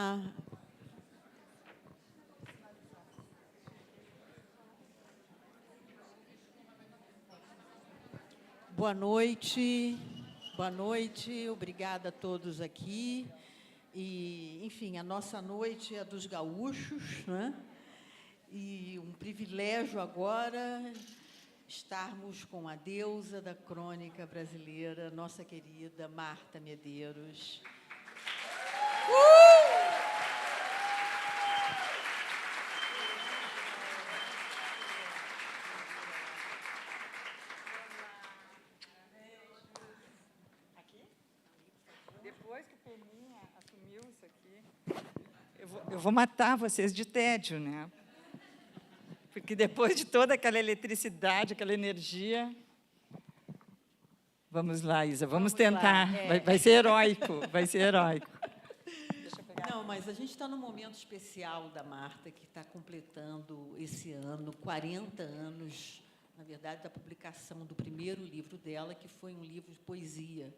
Olá. Boa noite. Boa noite. Obrigada a todos aqui. E, enfim, a nossa noite é dos gaúchos, né? E um privilégio agora estarmos com a deusa da crônica brasileira, nossa querida Marta Medeiros. Depois que o Peninha assumiu isso aqui, eu vou matar vocês de tédio, né? Porque depois de toda aquela eletricidade, aquela energia... Vamos lá, Isa, vamos tentar. Vai ser heróico, vai ser heróico. Deixa eu pegar. Não, mas a gente está num momento especial da Marta, que está completando esse ano 40 anos, na verdade, da publicação do primeiro livro dela, que foi um livro de poesia.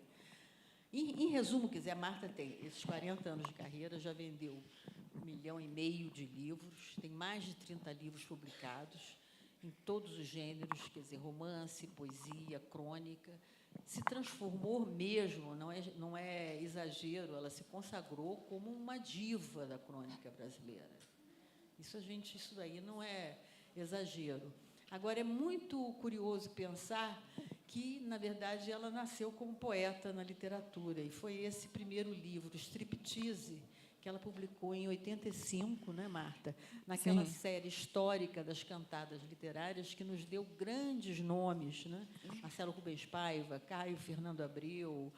Em resumo, quer dizer, a Marta tem esses 40 anos de carreira, já vendeu 1,5 milhão de livros, tem mais de 30 livros publicados, em todos os gêneros, quer dizer, romance, poesia, crônica. Se transformou mesmo, não é exagero, ela se consagrou como uma diva da crônica brasileira. Isso daí não é exagero. Agora, é muito curioso pensar que, na verdade, ela nasceu como poeta na literatura, e foi esse primeiro livro, Striptease, que ela publicou em 85, né, Marta? Naquela série histórica das cantadas literárias que nos deu grandes nomes, né? Marcelo Rubens Paiva, Caio Fernando Abreu,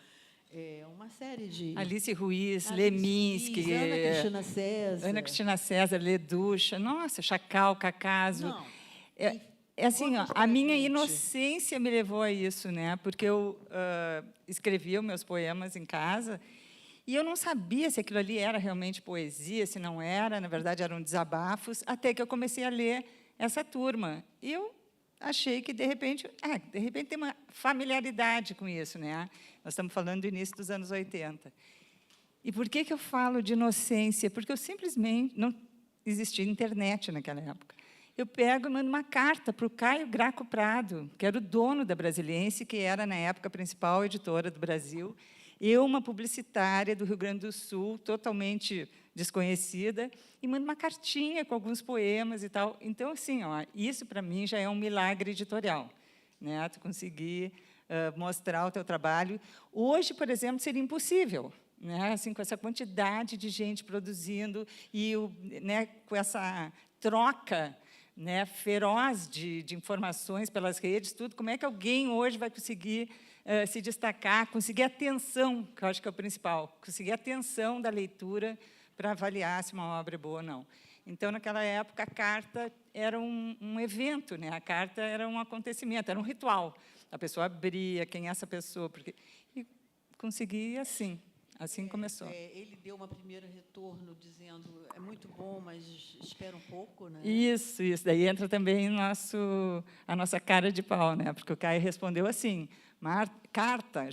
uma série de... Alice Ruiz, Leminski, Ana Cristina César, Leducha, nossa, Chacal, Cacaso. Não, assim, ó, a minha inocência me levou a isso, né? Porque eu escrevia os meus poemas em casa e eu não sabia se aquilo ali era realmente poesia, se não era, na verdade, eram desabafos, até que eu comecei a ler essa turma. E eu achei que, de repente, tem uma familiaridade com isso, né? Nós estamos falando do início dos anos 80. E por que eu falo de inocência? Porque eu simplesmente... não existia internet naquela época. Eu pego e mando uma carta para o Caio Graco Prado, que era o dono da Brasiliense, que era, na época, a principal editora do Brasil. Eu, uma publicitária do Rio Grande do Sul, totalmente desconhecida, e mando uma cartinha com alguns poemas e tal. Então, assim, ó, isso, para mim, já é um milagre editorial, né? Tu conseguir mostrar o teu trabalho. Hoje, por exemplo, seria impossível, né? Assim, com essa quantidade de gente produzindo e né, com essa troca, né, feroz de informações pelas redes, tudo, como é que alguém hoje vai conseguir se destacar, conseguir atenção, que eu acho que é o principal, conseguir atenção da leitura para avaliar se uma obra é boa ou não. Então, naquela época, a carta era um evento, né? A carta era um acontecimento, era um ritual. A pessoa abria, quem é essa pessoa? E conseguia assim. Assim começou. Ele deu um primeiro retorno dizendo, é muito bom, mas espera um pouco, né? Isso. Daí entra também a nossa cara de pau, né? Porque o Caio respondeu assim, carta.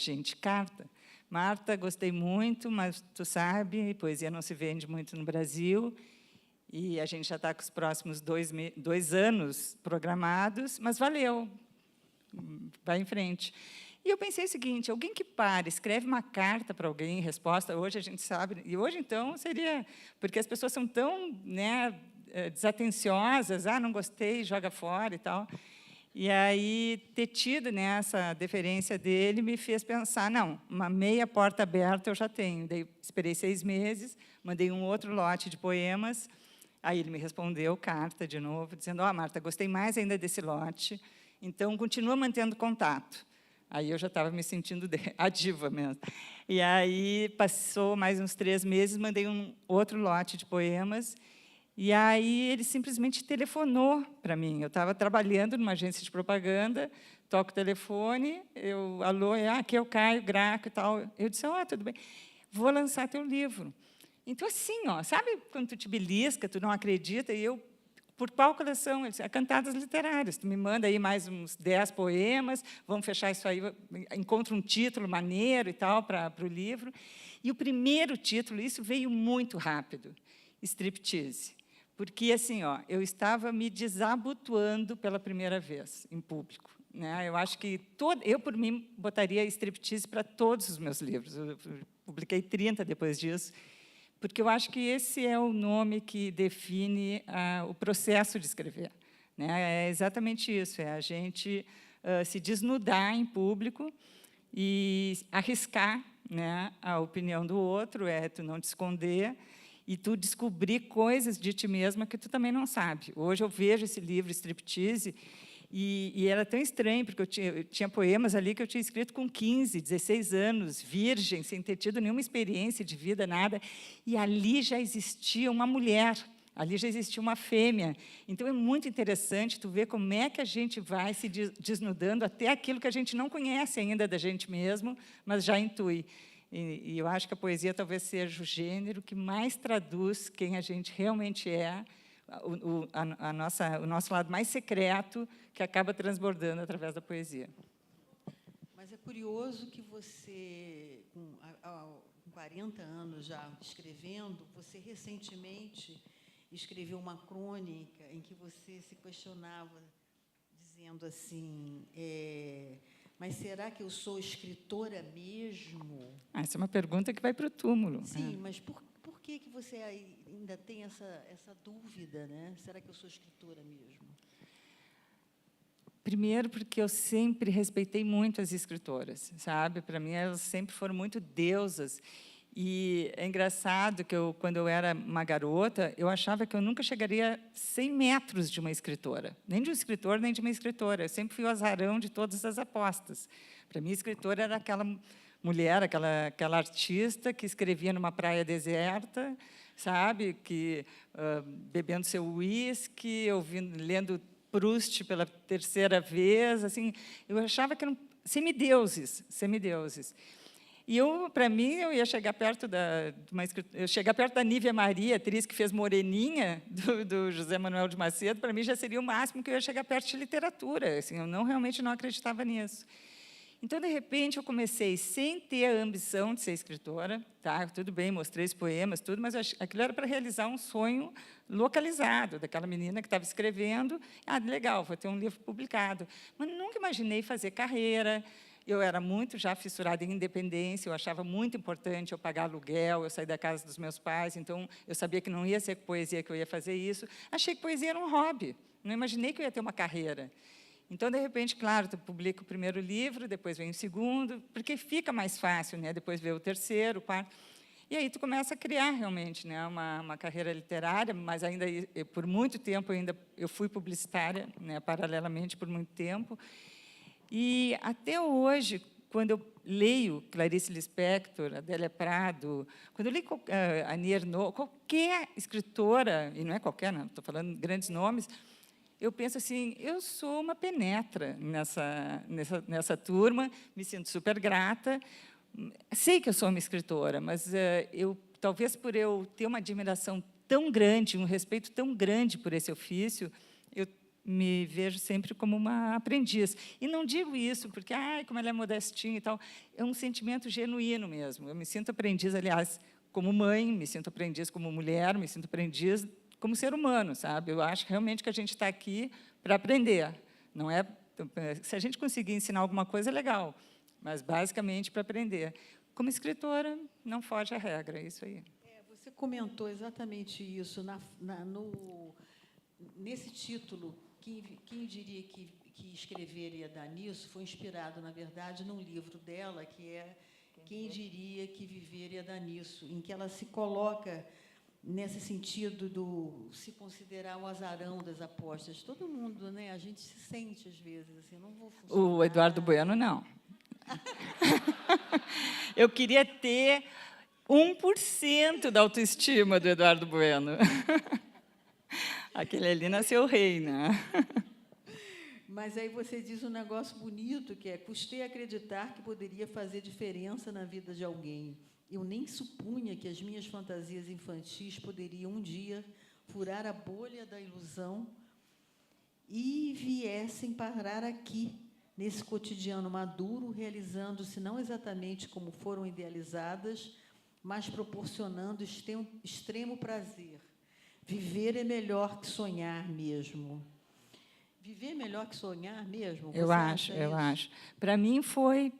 Marta, gostei muito, mas tu sabe, poesia não se vende muito no Brasil, e a gente já está com os próximos 2 anos programados, mas valeu, vai em frente. E eu pensei o seguinte, alguém que escreve uma carta para alguém, resposta, hoje a gente sabe, e hoje, então, seria... Porque as pessoas são tão, né, desatenciosas, não gostei, joga fora e tal. E aí, ter tido, né, essa deferência dele me fez pensar, não, uma meia porta aberta eu já tenho. Daí, esperei 6 meses, mandei um outro lote de poemas, aí ele me respondeu, carta de novo, dizendo, Marta, gostei mais ainda desse lote, então, continua mantendo contato. Aí eu já estava me sentindo a diva mesmo. E aí passou mais uns 3 meses, mandei um outro lote de poemas, e aí ele simplesmente telefonou para mim. Eu estava trabalhando numa agência de propaganda, toco o telefone, alô, aqui é o Caio Graco e tal. Eu disse, tudo bem, vou lançar teu livro. Então, assim, sabe quando tu te belisca, tu não acredita, e eu por qual coleção? Ele disse, é Cantadas Literárias. Tu me manda aí mais uns 10 poemas, vamos fechar isso aí, encontra um título maneiro e tal para o livro. E o primeiro título, isso veio muito rápido, Striptease. Porque, assim, eu estava me desabotoando pela primeira vez em público. Né? Eu acho que eu, por mim, botaria striptease para todos os meus livros. Eu publiquei 30 depois disso, porque eu acho que esse é o nome que define o processo de escrever. Né? É exatamente isso, é a gente se desnudar em público e arriscar, né, a opinião do outro, é tu não te esconder, e tu descobrir coisas de ti mesma que tu também não sabe. Hoje eu vejo esse livro, Striptease, e era tão estranho, porque eu tinha poemas ali que eu tinha escrito com 15, 16 anos, virgem, sem ter tido nenhuma experiência de vida, nada, e ali já existia uma mulher, ali já existia uma fêmea. Então, é muito interessante tu ver como é que a gente vai se desnudando até aquilo que a gente não conhece ainda da gente mesmo, mas já intui. E eu acho que a poesia talvez seja o gênero que mais traduz quem a gente realmente é, o nosso lado mais secreto, que acaba transbordando através da poesia. Mas é curioso que você, com 40 anos já escrevendo, você recentemente escreveu uma crônica em que você se questionava, dizendo assim, mas será que eu sou escritora mesmo? Essa é uma pergunta que vai para o túmulo. Sim, mas por que você ainda tem essa dúvida, né? Será que eu sou escritora mesmo? Primeiro, porque eu sempre respeitei muito as escritoras, sabe? Para mim, elas sempre foram muito deusas. E é engraçado que, quando eu era uma garota, eu achava que eu nunca chegaria a 100 metros de uma escritora. Nem de um escritor, nem de uma escritora. Eu sempre fui o azarão de todas as apostas. Para mim, a escritora era aquela mulher, aquela artista que escrevia numa praia deserta, sabe? Que, bebendo seu uísque, lendo Proust pela terceira vez, assim, eu achava que eram semideuses, semideuses. E para mim, eu ia chegar perto da Nívia Maria, atriz que fez Moreninha do José Manuel de Macedo, para mim já seria o máximo que eu ia chegar perto de literatura. Assim, eu realmente não acreditava nisso. Então, de repente, eu comecei sem ter a ambição de ser escritora, tá? Tudo bem, mostrei os poemas, tudo, mas aquilo era para realizar um sonho localizado, daquela menina que estava escrevendo. Legal, vou ter um livro publicado. Mas nunca imaginei fazer carreira. Eu era muito já fissurada em independência, eu achava muito importante eu pagar aluguel, eu sair da casa dos meus pais, então eu sabia que não ia ser com poesia que eu ia fazer isso. Achei que poesia era um hobby, não imaginei que eu ia ter uma carreira. Então, de repente, claro, tu publica o primeiro livro, depois vem o segundo, porque fica mais fácil, né? Depois vem o terceiro, o quarto. E aí tu começa a criar realmente, né, uma carreira literária, mas ainda por muito tempo eu fui publicitária, né, paralelamente por muito tempo. E até hoje, quando eu leio Clarice Lispector, Adélia Prado, quando eu leio Annie Ernaux, qualquer escritora, e não é qualquer, não, estou falando de grandes nomes, eu penso assim, eu sou uma penetra nessa turma, me sinto super grata, sei que eu sou uma escritora, mas talvez por eu ter uma admiração tão grande, um respeito tão grande por esse ofício, eu me vejo sempre como uma aprendiz. E não digo isso porque, como ela é modestinha e tal, é um sentimento genuíno mesmo. Eu me sinto aprendiz, aliás, como mãe, me sinto aprendiz como mulher, me sinto aprendiz como ser humano, sabe? Eu acho realmente que a gente está aqui para aprender. Não é, se a gente conseguir ensinar alguma coisa, é legal, mas basicamente para aprender. Como escritora, não foge à regra, é isso aí. Você comentou exatamente isso nesse título. Quem diria que escrever ia dar nisso foi inspirado, na verdade, num livro dela, que é Quem Diria que Viver ia dar nisso, em que ela se coloca nesse sentido do se considerar o azarão das apostas. Todo mundo, né? A gente se sente, às vezes, assim, não vou funcionar. O Eduardo Bueno, não. Eu queria ter 1% da autoestima do Eduardo Bueno. Aquele ali nasceu rei, né? Mas aí você diz um negócio bonito, que é: custei acreditar que poderia fazer diferença na vida de alguém. Eu nem supunha que as minhas fantasias infantis poderiam um dia furar a bolha da ilusão e viessem parar aqui, nesse cotidiano maduro, realizando-se não exatamente como foram idealizadas, mas proporcionando extremo prazer. Viver é melhor que sonhar mesmo. Viver é melhor que sonhar mesmo? Eu acho. Para mim foi.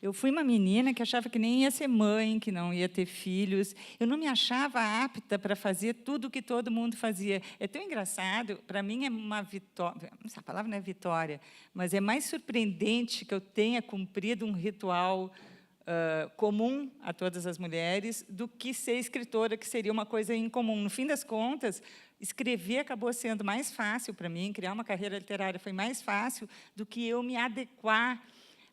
Eu fui uma menina que achava que nem ia ser mãe, que não ia ter filhos. Eu não me achava apta para fazer tudo o que todo mundo fazia. É tão engraçado, para mim é uma vitória, essa palavra não é vitória, mas é mais surpreendente que eu tenha cumprido um ritual comum a todas as mulheres do que ser escritora, que seria uma coisa incomum. No fim das contas, escrever acabou sendo mais fácil para mim, criar uma carreira literária foi mais fácil do que eu me adequar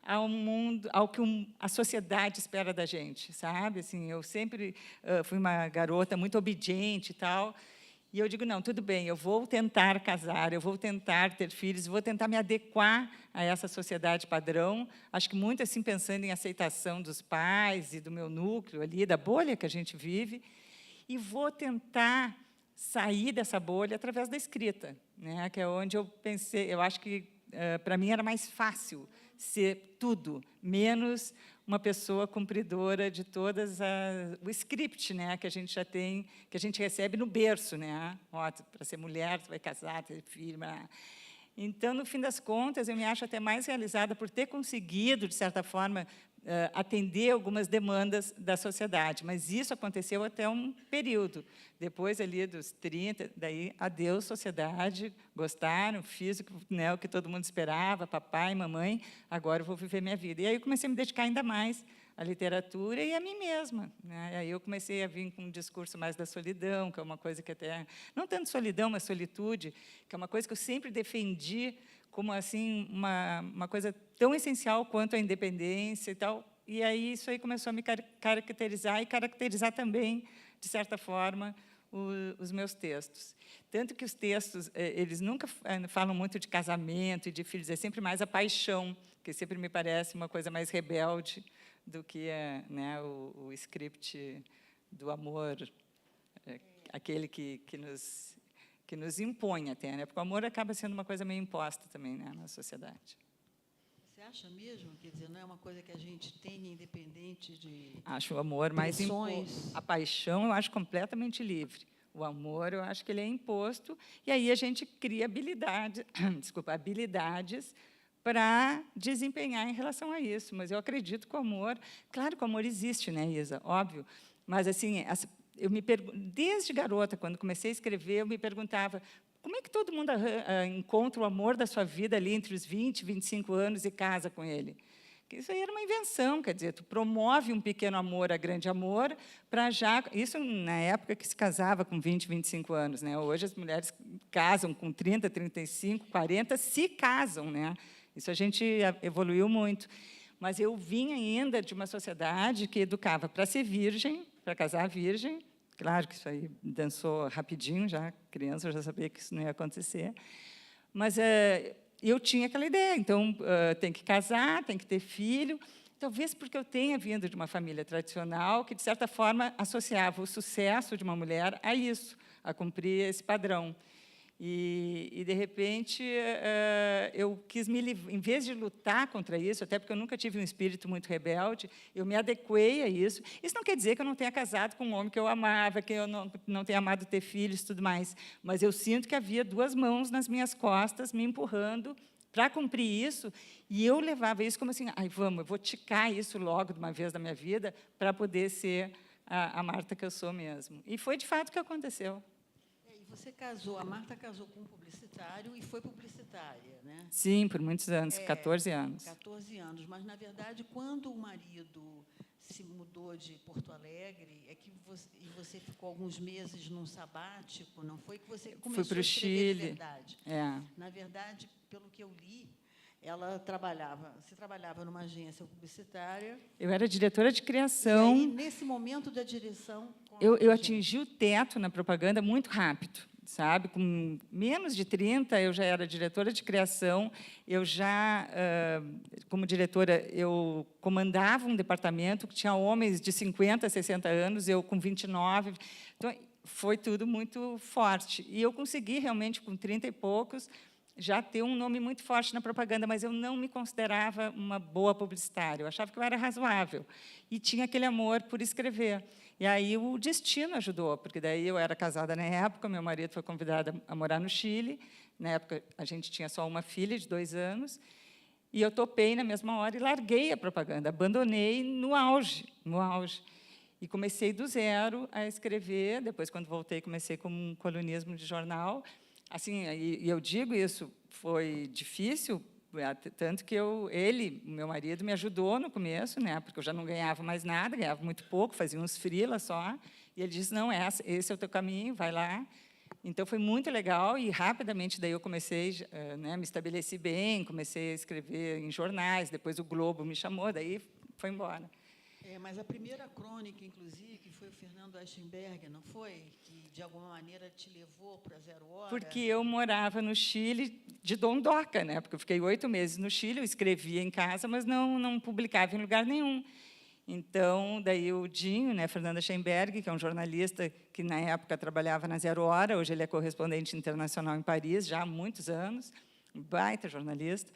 ao mundo, ao que a sociedade espera da gente, sabe? Assim, eu sempre fui uma garota muito obediente e tal, e eu digo, não, tudo bem, eu vou tentar casar, eu vou tentar ter filhos, vou tentar me adequar a essa sociedade padrão, acho que muito assim pensando em aceitação dos pais e do meu núcleo ali, da bolha que a gente vive, e vou tentar sair dessa bolha através da escrita, né? Que é onde eu pensei, eu acho que para mim era mais fácil ser tudo, menos uma pessoa cumpridora de todas o script, né, que a gente já tem, que a gente recebe no berço, né? Para ser mulher, você vai casar, ter filho. Então, no fim das contas, eu me acho até mais realizada por ter conseguido, de certa forma, atender algumas demandas da sociedade, mas isso aconteceu até um período. Depois, ali dos 30, daí, adeus, sociedade, gostaram, fiz o que todo mundo esperava, papai, mamãe, agora eu vou viver minha vida. E aí eu comecei a me dedicar ainda mais à literatura e a mim mesma, né? Aí eu comecei a vir com um discurso mais da solidão, que é uma coisa que até, não tanto solidão, mas solitude, que é uma coisa que eu sempre defendi como assim uma coisa tão essencial quanto a independência e tal. E aí isso aí começou a me caracterizar e caracterizar também, de certa forma, os meus textos. Tanto que os textos, eles nunca falam muito de casamento e de filhos, é sempre mais a paixão, que sempre me parece uma coisa mais rebelde do que né, o script do amor, aquele que nos impõe até, né? Porque o amor acaba sendo uma coisa meio imposta também, né, na sociedade. Você acha mesmo? Quer dizer, não é uma coisa que a gente tem independente de... Acho o amor mais imposto. A paixão eu acho completamente livre. O amor, eu acho que ele é imposto, e aí a gente cria habilidades para desempenhar em relação a isso. Mas eu acredito que o amor... Claro que o amor existe, né, Isa? Óbvio. Mas, assim, desde garota, quando comecei a escrever, eu me perguntava como é que todo mundo encontra o amor da sua vida ali entre os 20 e 25 anos e casa com ele? Isso aí era uma invenção, quer dizer, tu promove um pequeno amor a grande amor para já... Isso na época que se casava com 20, 25 anos, né? Hoje as mulheres casam com 30, 35, 40, se casam, né? Isso a gente evoluiu muito. Mas eu vim ainda de uma sociedade que educava para ser virgem, para casar virgem. Claro que isso aí dançou rapidinho, já criança, eu já sabia que isso não ia acontecer. Mas eu tinha aquela ideia, então, tem que casar, tem que ter filho. Talvez porque eu tenha vindo de uma família tradicional que, de certa forma, associava o sucesso de uma mulher a isso, a cumprir esse padrão. E de repente, eu quis em vez de lutar contra isso, até porque eu nunca tive um espírito muito rebelde, eu me adequei a isso. Isso não quer dizer que eu não tenha casado com um homem que eu amava, que eu não tenha amado ter filhos e tudo mais, mas eu sinto que havia duas mãos nas minhas costas me empurrando para cumprir isso, e eu levava isso como assim, eu vou ticar isso logo de uma vez da minha vida para poder ser a Marta que eu sou mesmo. E foi, de fato, o que aconteceu. Você casou, a Marta casou com um publicitário e foi publicitária, né? Sim, por muitos anos, 14 anos. 14 anos, mas, na verdade, quando o marido se mudou de Porto Alegre, é que você ficou alguns meses num sabático, não foi que você começou a escrever de verdade. Na verdade, pelo que eu li, você trabalhava numa agência publicitária. Eu era diretora de criação. E aí, nesse momento da direção... Eu atingi o teto na propaganda muito rápido, sabe? Com menos de 30, eu já era diretora de criação. Eu já, como diretora, eu comandava um departamento que tinha homens de 50 a 60 anos, eu com 29. Então, foi tudo muito forte. E eu consegui, realmente, com 30 e poucos, já ter um nome muito forte na propaganda, mas eu não me considerava uma boa publicitária. Eu achava que eu era razoável. E tinha aquele amor por escrever. E aí o destino ajudou, porque daí eu era casada na época, meu marido foi convidado a morar no Chile. Na época, a gente tinha só uma filha de 2 anos. E eu topei na mesma hora e larguei a propaganda, abandonei no auge, no auge. E comecei do zero a escrever. Depois, quando voltei, comecei com um colunismo de jornal. Assim, e eu digo isso, foi difícil, tanto que ele, meu marido, me ajudou no começo, né, porque eu já não ganhava mais nada, ganhava muito pouco, fazia uns freelas só. E ele disse, não, esse é o teu caminho, vai lá. Então, foi muito legal e, rapidamente, daí eu comecei, né, me estabeleci bem, comecei a escrever em jornais, depois o Globo me chamou, daí foi embora. Mas a primeira crônica, inclusive, que foi o Fernando Aschenberg, não foi? Que, de alguma maneira, te levou para Zero Hora? Porque eu morava no Chile de dondoca, né? Porque eu fiquei 8 meses no Chile, eu escrevia em casa, mas não publicava em lugar nenhum. Então, daí o Dinho, né, Fernando Aschenberg, que é um jornalista que, na época, trabalhava na Zero Hora, hoje ele é correspondente internacional em Paris, já há muitos anos, um baita jornalista.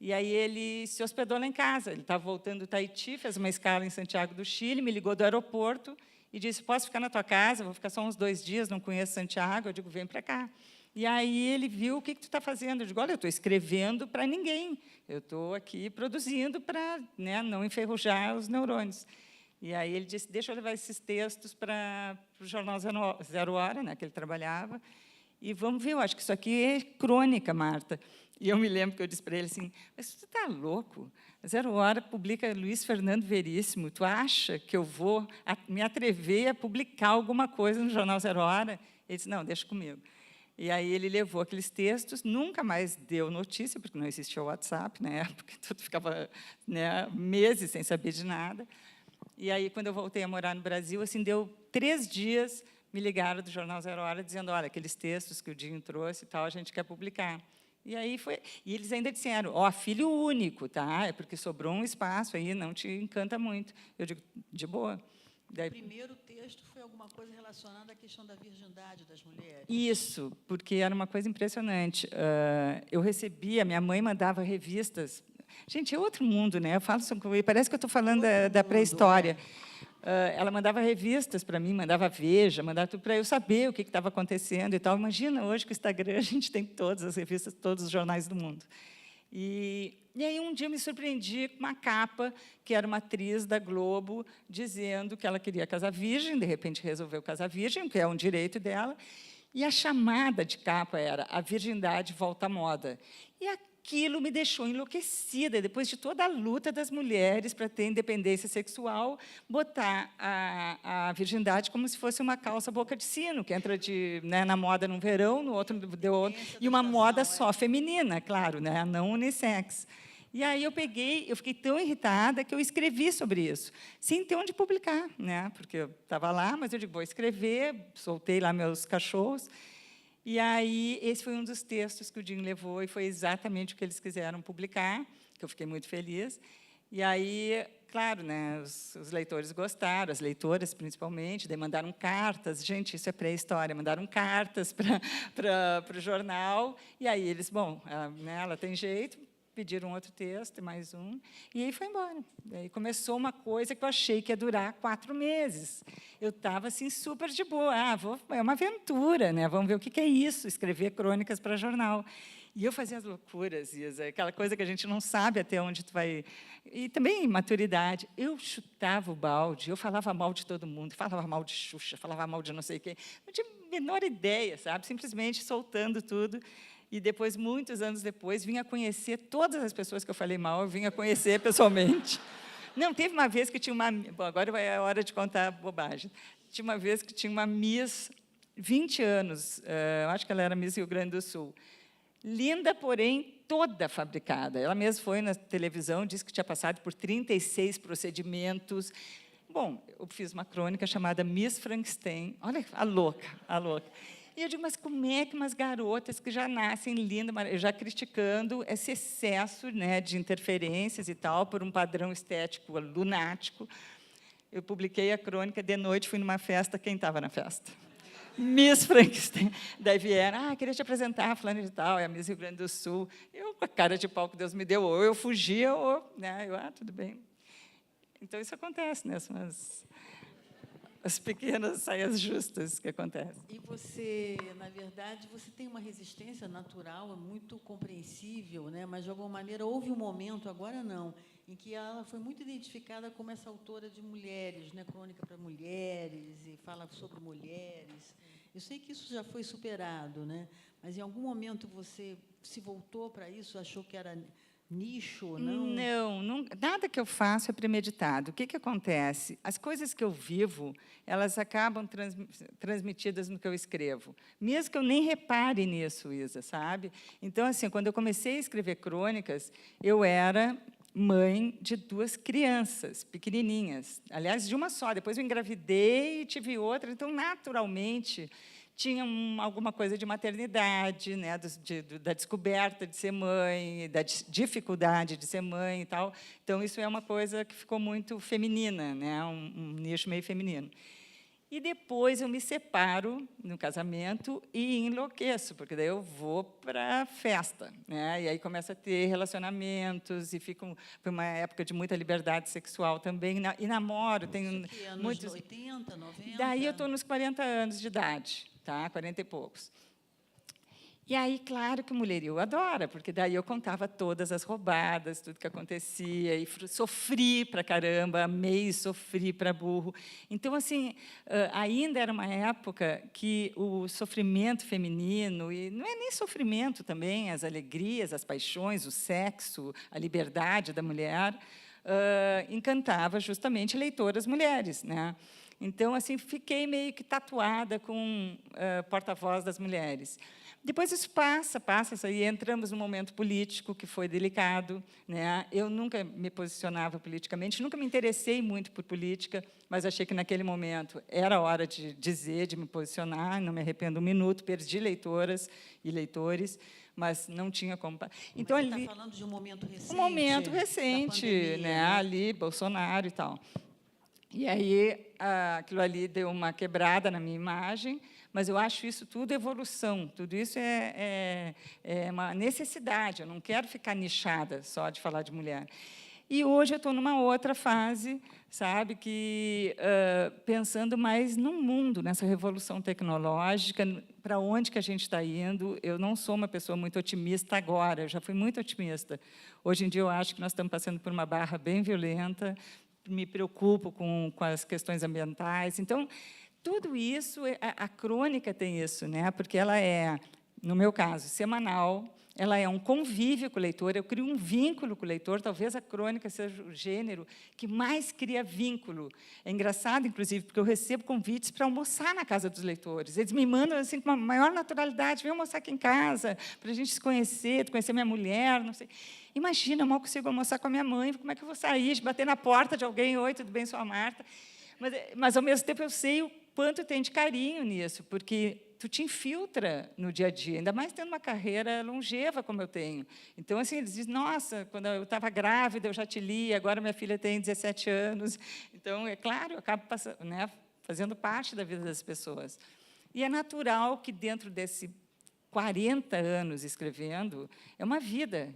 E aí ele se hospedou lá em casa. Ele estava voltando do Tahiti, fez uma escala em Santiago do Chile, me ligou do aeroporto e disse, posso ficar na tua casa? Vou ficar só uns 2 dias, não conheço Santiago. Eu digo, vem para cá. E aí ele viu, o que tu está fazendo? Eu digo, olha, eu estou escrevendo para ninguém. Eu estou aqui produzindo para, né, não enferrujar os neurônios. E aí ele disse, deixa eu levar esses textos para o jornal Zero Hora, né, que ele trabalhava, e vamos ver, eu acho que isso aqui é crônica, Marta. E eu me lembro que eu disse para ele assim, mas tu está louco? A Zero Hora publica Luiz Fernando Veríssimo, tu acha que eu vou me atrever a publicar alguma coisa no jornal Zero Hora? Ele disse, não, deixa comigo. E aí ele levou aqueles textos, nunca mais deu notícia, porque não existia o WhatsApp na época, tudo ficava, né, meses sem saber de nada. E aí, quando eu voltei a morar no Brasil, assim, deu 3 dias, me ligaram do jornal Zero Hora, dizendo, olha, aqueles textos que o Dinho trouxe e tal, a gente quer publicar. E aí foi, e eles ainda disseram, ó, filho único, tá? É porque sobrou um espaço aí, não te encanta muito. Eu digo, de boa. Daí, o primeiro texto foi alguma coisa relacionada à questão da virgindade das mulheres. Isso, porque era uma coisa impressionante. Eu recebia, minha mãe mandava revistas. Gente, é outro mundo, né? Eu falo sobre, parece que eu estou falando da pré-história. Ela mandava revistas para mim, mandava Veja, mandava tudo para eu saber o que estava acontecendo e tal. Imagina, hoje, com o Instagram, a gente tem todas as revistas, todos os jornais do mundo. E aí, um dia, eu me surpreendi com uma capa, que era uma atriz da Globo, dizendo que ela queria casar virgem, de repente resolveu casar virgem, que é um direito dela, e a chamada de capa era A Virgindade Volta à Moda. E aquilo me deixou enlouquecida, depois de toda a luta das mulheres para ter independência sexual, botar a virgindade como se fosse uma calça boca de sino, que entra né, na moda no verão, no outro deu outro, e uma moda só feminina, claro, né, não unissex. E aí eu fiquei tão irritada que eu escrevi sobre isso, sem ter onde publicar, né, porque eu estava lá, mas eu digo, vou escrever, soltei lá meus cachorros. E aí, esse foi um dos textos que o Dinho levou, e foi exatamente o que eles quiseram publicar, que eu fiquei muito feliz. E aí, claro, né, os leitores gostaram, as leitoras, principalmente, daí mandaram cartas. Gente, isso é pré-história, mandaram cartas para o jornal, e aí eles, bom, né, ela tem jeito, pediram outro texto, mais um, e aí foi embora. Daí começou uma coisa que eu achei que ia durar 4 meses. Eu estava assim, super de boa. É uma aventura, né? Vamos ver o que é isso, escrever crônicas para jornal. E eu fazia as loucuras, Isa, aquela coisa que a gente não sabe até onde tu vai... E também maturidade. Eu chutava o balde, eu falava mal de todo mundo, falava mal de Xuxa, falava mal de não sei quem. Não tinha a menor ideia, sabe? Simplesmente soltando tudo. E depois, muitos anos depois, vinha conhecer todas as pessoas que eu falei mal, eu vinha conhecer pessoalmente. Não, teve uma vez que tinha uma... Bom, agora é a hora de contar bobagem. Tinha uma vez que tinha uma Miss, 20 anos, eu acho que ela era Miss Rio Grande do Sul. Linda, porém, toda fabricada. Ela mesma foi na televisão, disse que tinha passado por 36 procedimentos. Bom, eu fiz uma crônica chamada Miss Frankenstein. Olha, a louca, a louca. E eu digo, mas como é que umas garotas que já nascem lindas, já criticando esse excesso, né, de interferências e tal, por um padrão estético lunático. Eu publiquei a crônica, de noite fui numa festa, quem estava na festa? Miss Frankenstein. Daí vieram, queria te apresentar a fulana de tal, é a Miss Rio Grande do Sul. Eu, com a cara de pau que Deus me deu, ou eu fugia, ou... Né, tudo bem. Então, isso acontece, né? São as pequenas saias justas que acontecem. E você, na verdade, você tem uma resistência natural, muito compreensível, né? Mas, de alguma maneira, houve um momento, agora não, em que ela foi muito identificada como essa autora de mulheres, né? Crônica para mulheres, e fala sobre mulheres. Eu sei que isso já foi superado, né? Mas, em algum momento, você se voltou para isso, achou que era nicho, não? Não, nada que eu faço é premeditado. O que acontece? As coisas que eu vivo, elas acabam transmitidas no que eu escrevo, mesmo que eu nem repare nisso, Isa, sabe? Então, assim, quando eu comecei a escrever crônicas, eu era mãe de 2 crianças pequenininhas, aliás, de uma só. Depois eu engravidei e tive outra, então, naturalmente, tinha alguma coisa de maternidade, né, da descoberta de ser mãe, da dificuldade de ser mãe e tal. Então, isso é uma coisa que ficou muito feminina, né, um nicho meio feminino. E depois eu me separo no casamento e enlouqueço, porque daí eu vou para a festa, né? E aí começo a ter relacionamentos, e foi uma época de muita liberdade sexual também, e namoro, tenho muitos... 80, 90? Daí eu estou nos 40 anos de idade, tá? 40 e poucos. E aí, claro que o mulherio adora, porque daí eu contava todas as roubadas, tudo que acontecia, e sofri para caramba, amei e sofri para burro. Então, assim, ainda era uma época que o sofrimento feminino, e não é nem sofrimento também, as alegrias, as paixões, o sexo, a liberdade da mulher, encantava justamente leitoras mulheres, né? Então, assim, fiquei meio que tatuada com porta-voz das mulheres. Depois isso passa, e entramos num momento político que foi delicado, né? Eu nunca me posicionava politicamente, nunca me interessei muito por política, mas achei que, naquele momento, era hora de dizer, de me posicionar, não me arrependo um minuto, perdi leitoras e leitores, mas não tinha como... Então, você está falando de um momento recente? Um momento recente, pandemia, né? Ali, Bolsonaro e tal. E aí, aquilo ali deu uma quebrada na minha imagem, mas eu acho isso tudo evolução, tudo isso é uma necessidade, eu não quero ficar nichada só de falar de mulher. E hoje eu estou numa outra fase, sabe, que pensando mais no mundo, nessa revolução tecnológica, para onde que a gente está indo. Eu não sou uma pessoa muito otimista agora, eu já fui muito otimista. Hoje em dia eu acho que nós estamos passando por uma barra bem violenta, me preocupo com as questões ambientais. Então, tudo isso, a crônica tem isso, né? Porque ela é, no meu caso, semanal, ela é um convívio com o leitor, eu crio um vínculo com o leitor, talvez a crônica seja o gênero que mais cria vínculo. É engraçado, inclusive, porque eu recebo convites para almoçar na casa dos leitores. Eles me mandam assim, com a maior naturalidade, vem almoçar aqui em casa, para a gente se conhecer, conhecer minha mulher, não sei. Imagina, eu mal consigo almoçar com a minha mãe, como é que eu vou sair, bater na porta de alguém, oi, tudo bem, sou a Marta? Mas, ao mesmo tempo, eu sei o quanto tem de carinho nisso, porque tu te infiltra no dia a dia, ainda mais tendo uma carreira longeva como eu tenho. Então, assim, eles dizem, nossa, quando eu estava grávida, eu já te li, agora minha filha tem 17 anos. Então, é claro, eu acabo passando, né, fazendo parte da vida das pessoas. E é natural que, dentro desse 40 anos escrevendo, é uma vida.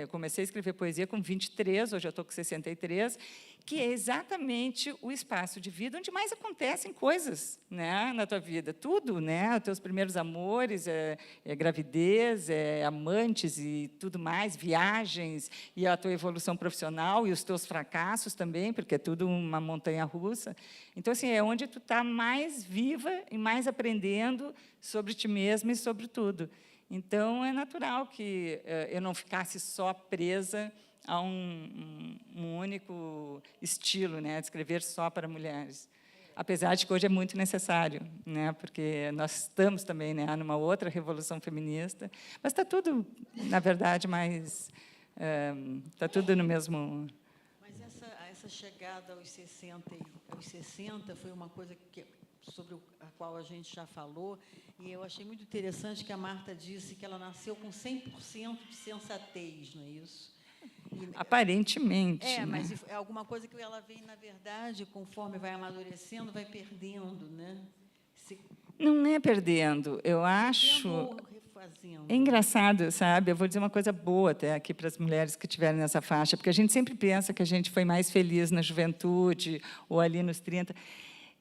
Comecei a escrever poesia com 23, hoje eu estou com 63, que é exatamente o espaço de vida onde mais acontecem coisas, né, na tua vida. Tudo, né, os teus primeiros amores, gravidez, amantes e tudo mais, viagens, e a tua evolução profissional, e os teus fracassos também, porque é tudo uma montanha-russa. Então, assim, é onde tu está mais viva e mais aprendendo sobre ti mesma e sobre tudo. Então, é natural que eu não ficasse só presa a um único estilo, né, de escrever só para mulheres. Apesar de que hoje é muito necessário, né, porque nós estamos também, né, numa outra revolução feminista, mas está tudo, na verdade, mais... está tudo no mesmo... Mas essa chegada aos 60 foi uma coisa sobre a qual a gente já falou, e eu achei muito interessante que a Marta disse que ela nasceu com 100% de sensatez, não é isso? Aparentemente. É, né? mas é alguma coisa que ela vem, na verdade, conforme vai amadurecendo, vai perdendo, né? Não é perdendo, eu acho... É engraçado, sabe? Eu vou dizer uma coisa boa até aqui para as mulheres que estiverem nessa faixa, porque a gente sempre pensa que a gente foi mais feliz na juventude ou ali nos 30.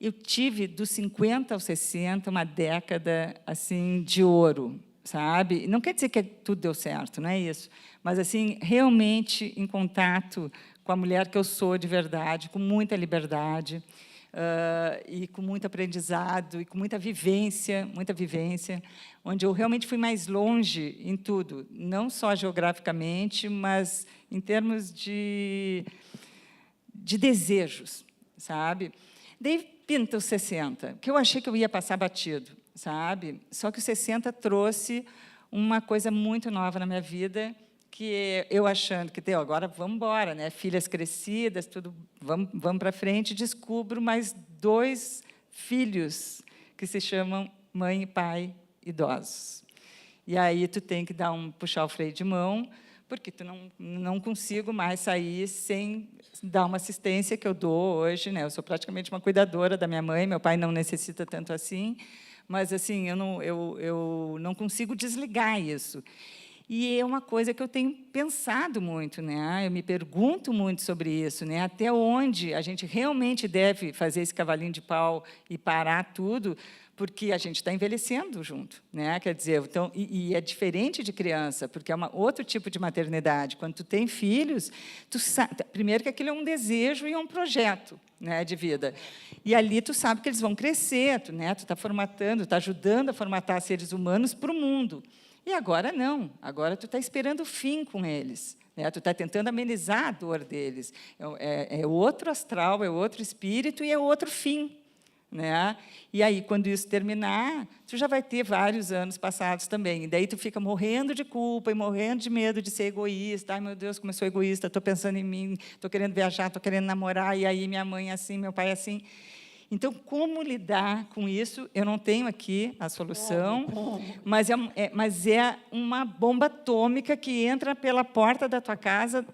Eu tive, dos 50 aos 60, uma década assim de ouro, sabe? Não quer dizer que tudo deu certo, não é isso. Mas, assim, realmente em contato com a mulher que eu sou de verdade, com muita liberdade, e com muito aprendizado, e com muita vivência, onde eu realmente fui mais longe em tudo, não só geograficamente, mas em termos de desejos, sabe? Daí pinta os 60, que eu achei que eu ia passar batido, sabe? Só que os 60 trouxe uma coisa muito nova na minha vida, que eu achando que agora vamos embora, né? Filhas crescidas, tudo, vamos para frente, descubro mais 2 filhos que se chamam mãe e pai idosos. E aí tu tem que puxar o freio de mão, porque tu não consigo mais sair sem dar uma assistência que eu dou hoje, né? Eu sou praticamente uma cuidadora da minha mãe, meu pai não necessita tanto assim, mas assim eu não consigo desligar isso. E é uma coisa que eu tenho pensado muito, né? Eu me pergunto muito sobre isso, né? Até onde a gente realmente deve fazer esse cavalinho de pau e parar tudo, porque a gente está envelhecendo junto, né? Quer dizer, então, e é diferente de criança, porque é outro tipo de maternidade. Quando tu tem filhos, tu sabe, primeiro que aquilo é um desejo e é um projeto, né, de vida. E ali tu sabe que eles vão crescer, tu está formatando, está ajudando a formatar seres humanos para o mundo. E agora não, agora tu está esperando o fim com eles, né? Tu está tentando amenizar a dor deles. É outro astral, é outro espírito e é outro fim, né? E aí, quando isso terminar, tu já vai ter vários anos passados também. E daí tu fica morrendo de culpa e morrendo de medo de ser egoísta. Ai, meu Deus, como eu sou egoísta, estou pensando em mim, estou querendo viajar, estou querendo namorar, e aí minha mãe é assim, meu pai é assim. Então, como lidar com isso? Eu não tenho aqui a solução, mas é uma bomba atômica que entra pela porta da tua casa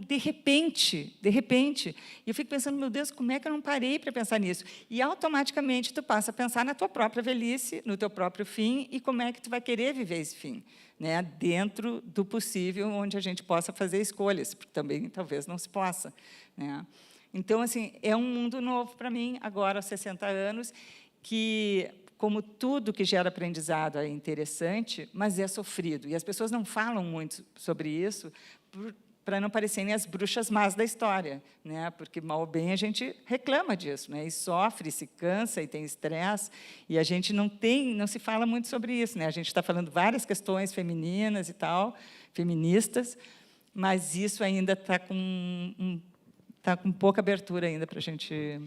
de repente. E eu fico pensando, meu Deus, como é que eu não parei para pensar nisso? E, automaticamente, tu passa a pensar na tua própria velhice, no teu próprio fim, e como é que tu vai querer viver esse fim, né? Dentro do possível, onde a gente possa fazer escolhas, porque também talvez não se possa, né? Então, assim, é um mundo novo para mim, agora, aos 60 anos, que, como tudo que gera aprendizado é interessante, mas é sofrido. E as pessoas não falam muito sobre isso para não parecerem as bruxas más da história, né? Porque, mal ou bem, a gente reclama disso, né? E sofre, se cansa, e tem estresse, e a gente não se fala muito sobre isso, né? A gente está falando várias questões femininas e tal, feministas, mas isso ainda está com pouca abertura ainda para a gente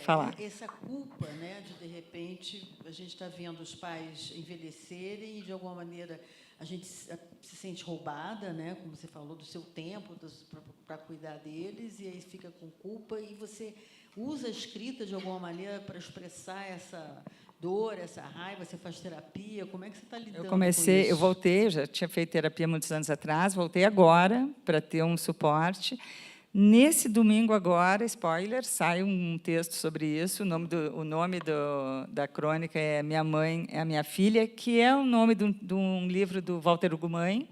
falar. Essa culpa, né, de repente, a gente está vendo os pais envelhecerem e, de alguma maneira, a gente se sente roubada, né, como você falou, do seu tempo para cuidar deles, e aí fica com culpa, e você usa a escrita, de alguma maneira, para expressar essa dor, essa raiva, você faz terapia, como é que você está lidando com isso? Eu voltei, já tinha feito terapia muitos anos atrás, voltei agora para ter um suporte. Nesse domingo agora, spoiler, sai um texto sobre isso. O nome da crônica é Minha Mãe é a Minha Filha, que é o nome de um livro do Walter Ugumãe.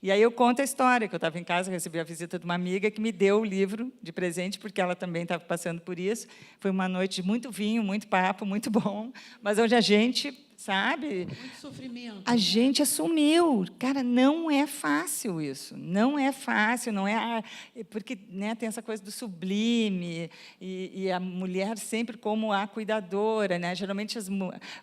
E aí eu conto a história, que eu estava em casa, recebi a visita de uma amiga que me deu o livro de presente, porque ela também estava passando por isso. Foi uma noite de muito vinho, muito papo, muito bom, mas onde a gente, sabe? Muito sofrimento. A gente assumiu. Cara, não é fácil isso. Não é fácil, não é... Porque, né, tem essa coisa do sublime, e a mulher sempre como a cuidadora, né? Geralmente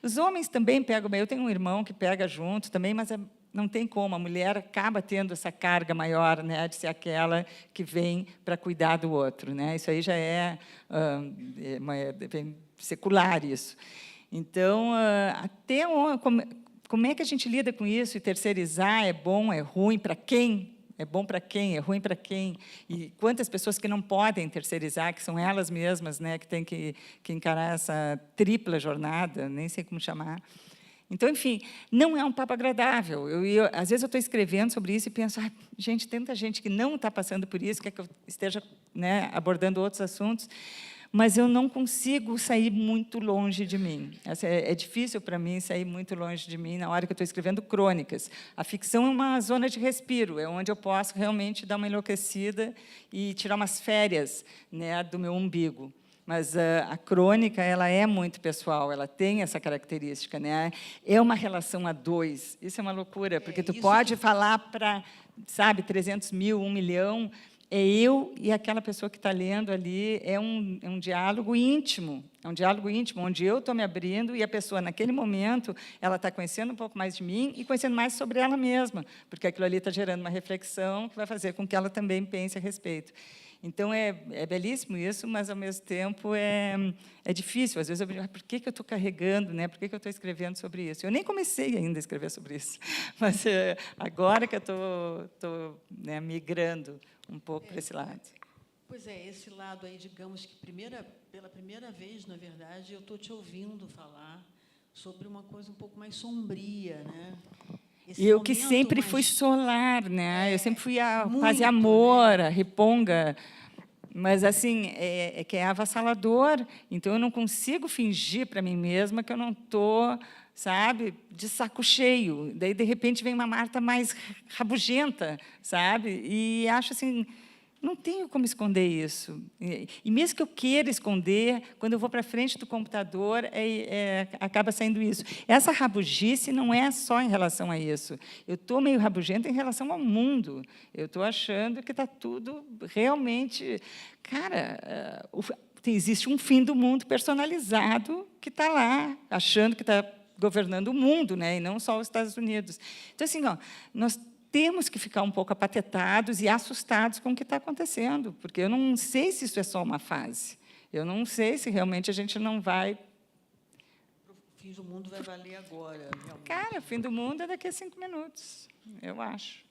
os homens também pegam... Eu tenho um irmão que pega junto também, mas não tem como. A mulher acaba tendo essa carga maior, né, de ser aquela que vem para cuidar do outro, né? Isso aí já é secular, isso. Então, até como é que a gente lida com isso? E terceirizar é bom, é ruim para quem? É bom para quem? É ruim para quem? E quantas pessoas que não podem terceirizar, que são elas mesmas, né, que têm que encarar essa tripla jornada, nem sei como chamar. Então, enfim, não é um papo agradável. Às vezes, eu estou escrevendo sobre isso e penso, gente, tanta gente que não está passando por isso, quer que eu esteja, né, abordando outros assuntos. mas eu não consigo sair muito longe de mim. É difícil para mim sair muito longe de mim na hora que eu estou escrevendo crônicas. A ficção é uma zona de respiro, é onde eu posso realmente dar uma enlouquecida e tirar umas férias, né, do meu umbigo. Mas a crônica, ela é muito pessoal, ela tem essa característica, né? É uma relação a dois. Isso é uma loucura, porque tu pode falar para, sabe, 300 mil, 1 milhão, é eu e aquela pessoa que está lendo ali, é um diálogo íntimo, onde eu estou me abrindo e a pessoa, naquele momento, ela está conhecendo um pouco mais de mim e conhecendo mais sobre ela mesma, porque aquilo ali está gerando uma reflexão que vai fazer com que ela também pense a respeito. Então, é belíssimo isso, mas, ao mesmo tempo, é difícil. Às vezes, eu digo, por que eu estou carregando, né? Por que eu estou escrevendo sobre isso? Eu nem comecei ainda a escrever sobre isso, mas agora que eu estou né, migrando um pouco para esse lado. Pois é, esse lado aí, digamos que pela primeira vez, na verdade, eu estou te ouvindo falar sobre uma coisa um pouco mais sombria, né? E eu que sempre fui solar, né? Eu sempre fui a paz e amor, a riponga, mas assim que é avassalador. Então eu não consigo fingir para mim mesma que eu não estou, sabe, de saco cheio. Daí de repente vem uma Marta mais rabugenta, sabe? E acho assim, não tenho como esconder isso. E mesmo que eu queira esconder, quando eu vou para frente do computador, acaba saindo isso. Essa rabugice não é só em relação a isso. Eu estou meio rabugenta em relação ao mundo. Eu estou achando que está tudo realmente... Cara, existe um fim do mundo personalizado que está lá, achando que está governando o mundo, né, e não só os Estados Unidos. Então, assim, nós temos que ficar um pouco apatetados e assustados com o que está acontecendo, porque eu não sei se isso é só uma fase. Eu não sei se realmente a gente não vai... O fim do mundo vai valer agora, realmente. Cara, o fim do mundo é daqui a 5 minutos, eu acho.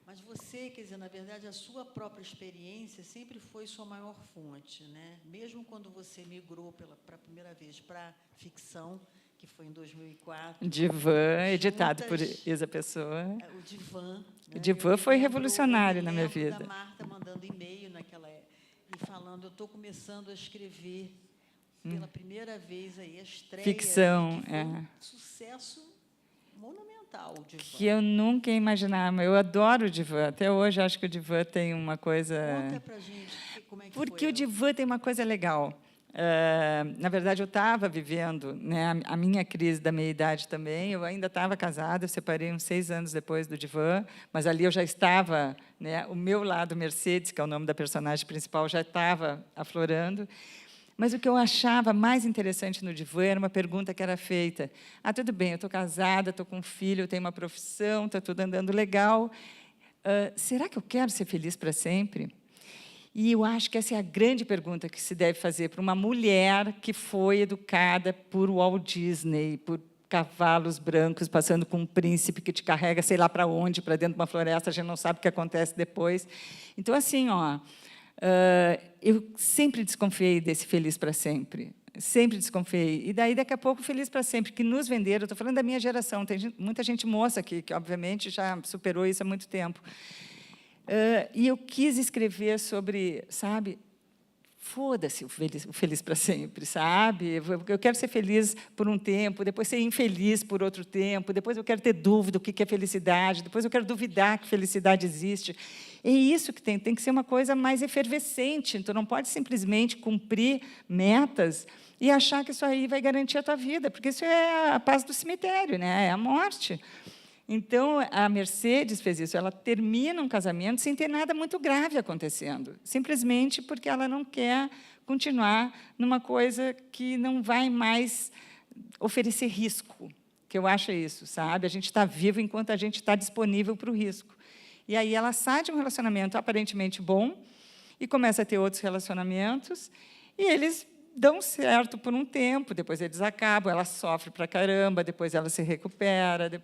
Mas você, quer dizer, na verdade, a sua própria experiência sempre foi sua maior fonte, né? Mesmo quando você migrou para a primeira vez para a ficção, que foi em 2004. Divã, editado por Isa Pessoa. O Divã. Né? O Divã foi revolucionário na minha vida. Da Marta mandando e-mail naquela e falando, eu estou começando a escrever pela primeira vez aí a estreia. Ficção, que foi um sucesso monumental, o Divã. Que eu nunca ia imaginar, mas eu adoro o Divã. Até hoje acho que o Divã tem uma coisa... Conta para a gente como é que Porque foi. o Divã tem uma coisa legal. Na verdade, eu estava vivendo, né, a minha crise da meia-idade também. Eu ainda estava casada, eu separei uns 6 anos depois do Divã, mas ali eu já estava, né, o meu lado Mercedes, que é o nome da personagem principal, já estava aflorando. Mas o que eu achava mais interessante no Divã era uma pergunta que era feita. Tudo bem, eu estou casada, estou com um filho, eu tenho uma profissão, está tudo andando legal. Será que eu quero ser feliz para sempre? E eu acho que essa é a grande pergunta que se deve fazer para uma mulher que foi educada por Walt Disney, por cavalos brancos, passando com um príncipe que te carrega, sei lá para onde, para dentro de uma floresta, a gente não sabe o que acontece depois. Então, assim, eu sempre desconfiei desse feliz para sempre. Sempre desconfiei. E daí, daqui a pouco, feliz para sempre, que nos venderam, estou falando da minha geração, tem muita gente moça aqui, que, obviamente, já superou isso há muito tempo. E eu quis escrever sobre, sabe, foda-se o feliz para sempre, sabe? Eu quero ser feliz por um tempo, depois ser infeliz por outro tempo, depois eu quero ter dúvida do que é felicidade, depois eu quero duvidar que felicidade existe. É isso que tem que ser uma coisa mais efervescente. Então, não pode simplesmente cumprir metas e achar que isso aí vai garantir a tua vida, porque isso é a paz do cemitério, né? É a morte. Então, a Mercedes fez isso. Ela termina um casamento sem ter nada muito grave acontecendo, simplesmente porque ela não quer continuar numa coisa que não vai mais oferecer risco, que eu acho isso, sabe? A gente está vivo enquanto a gente está disponível para o risco. E aí ela sai de um relacionamento aparentemente bom e começa a ter outros relacionamentos, e eles dão certo por um tempo, depois eles acabam, ela sofre pra caramba, depois ela se recupera.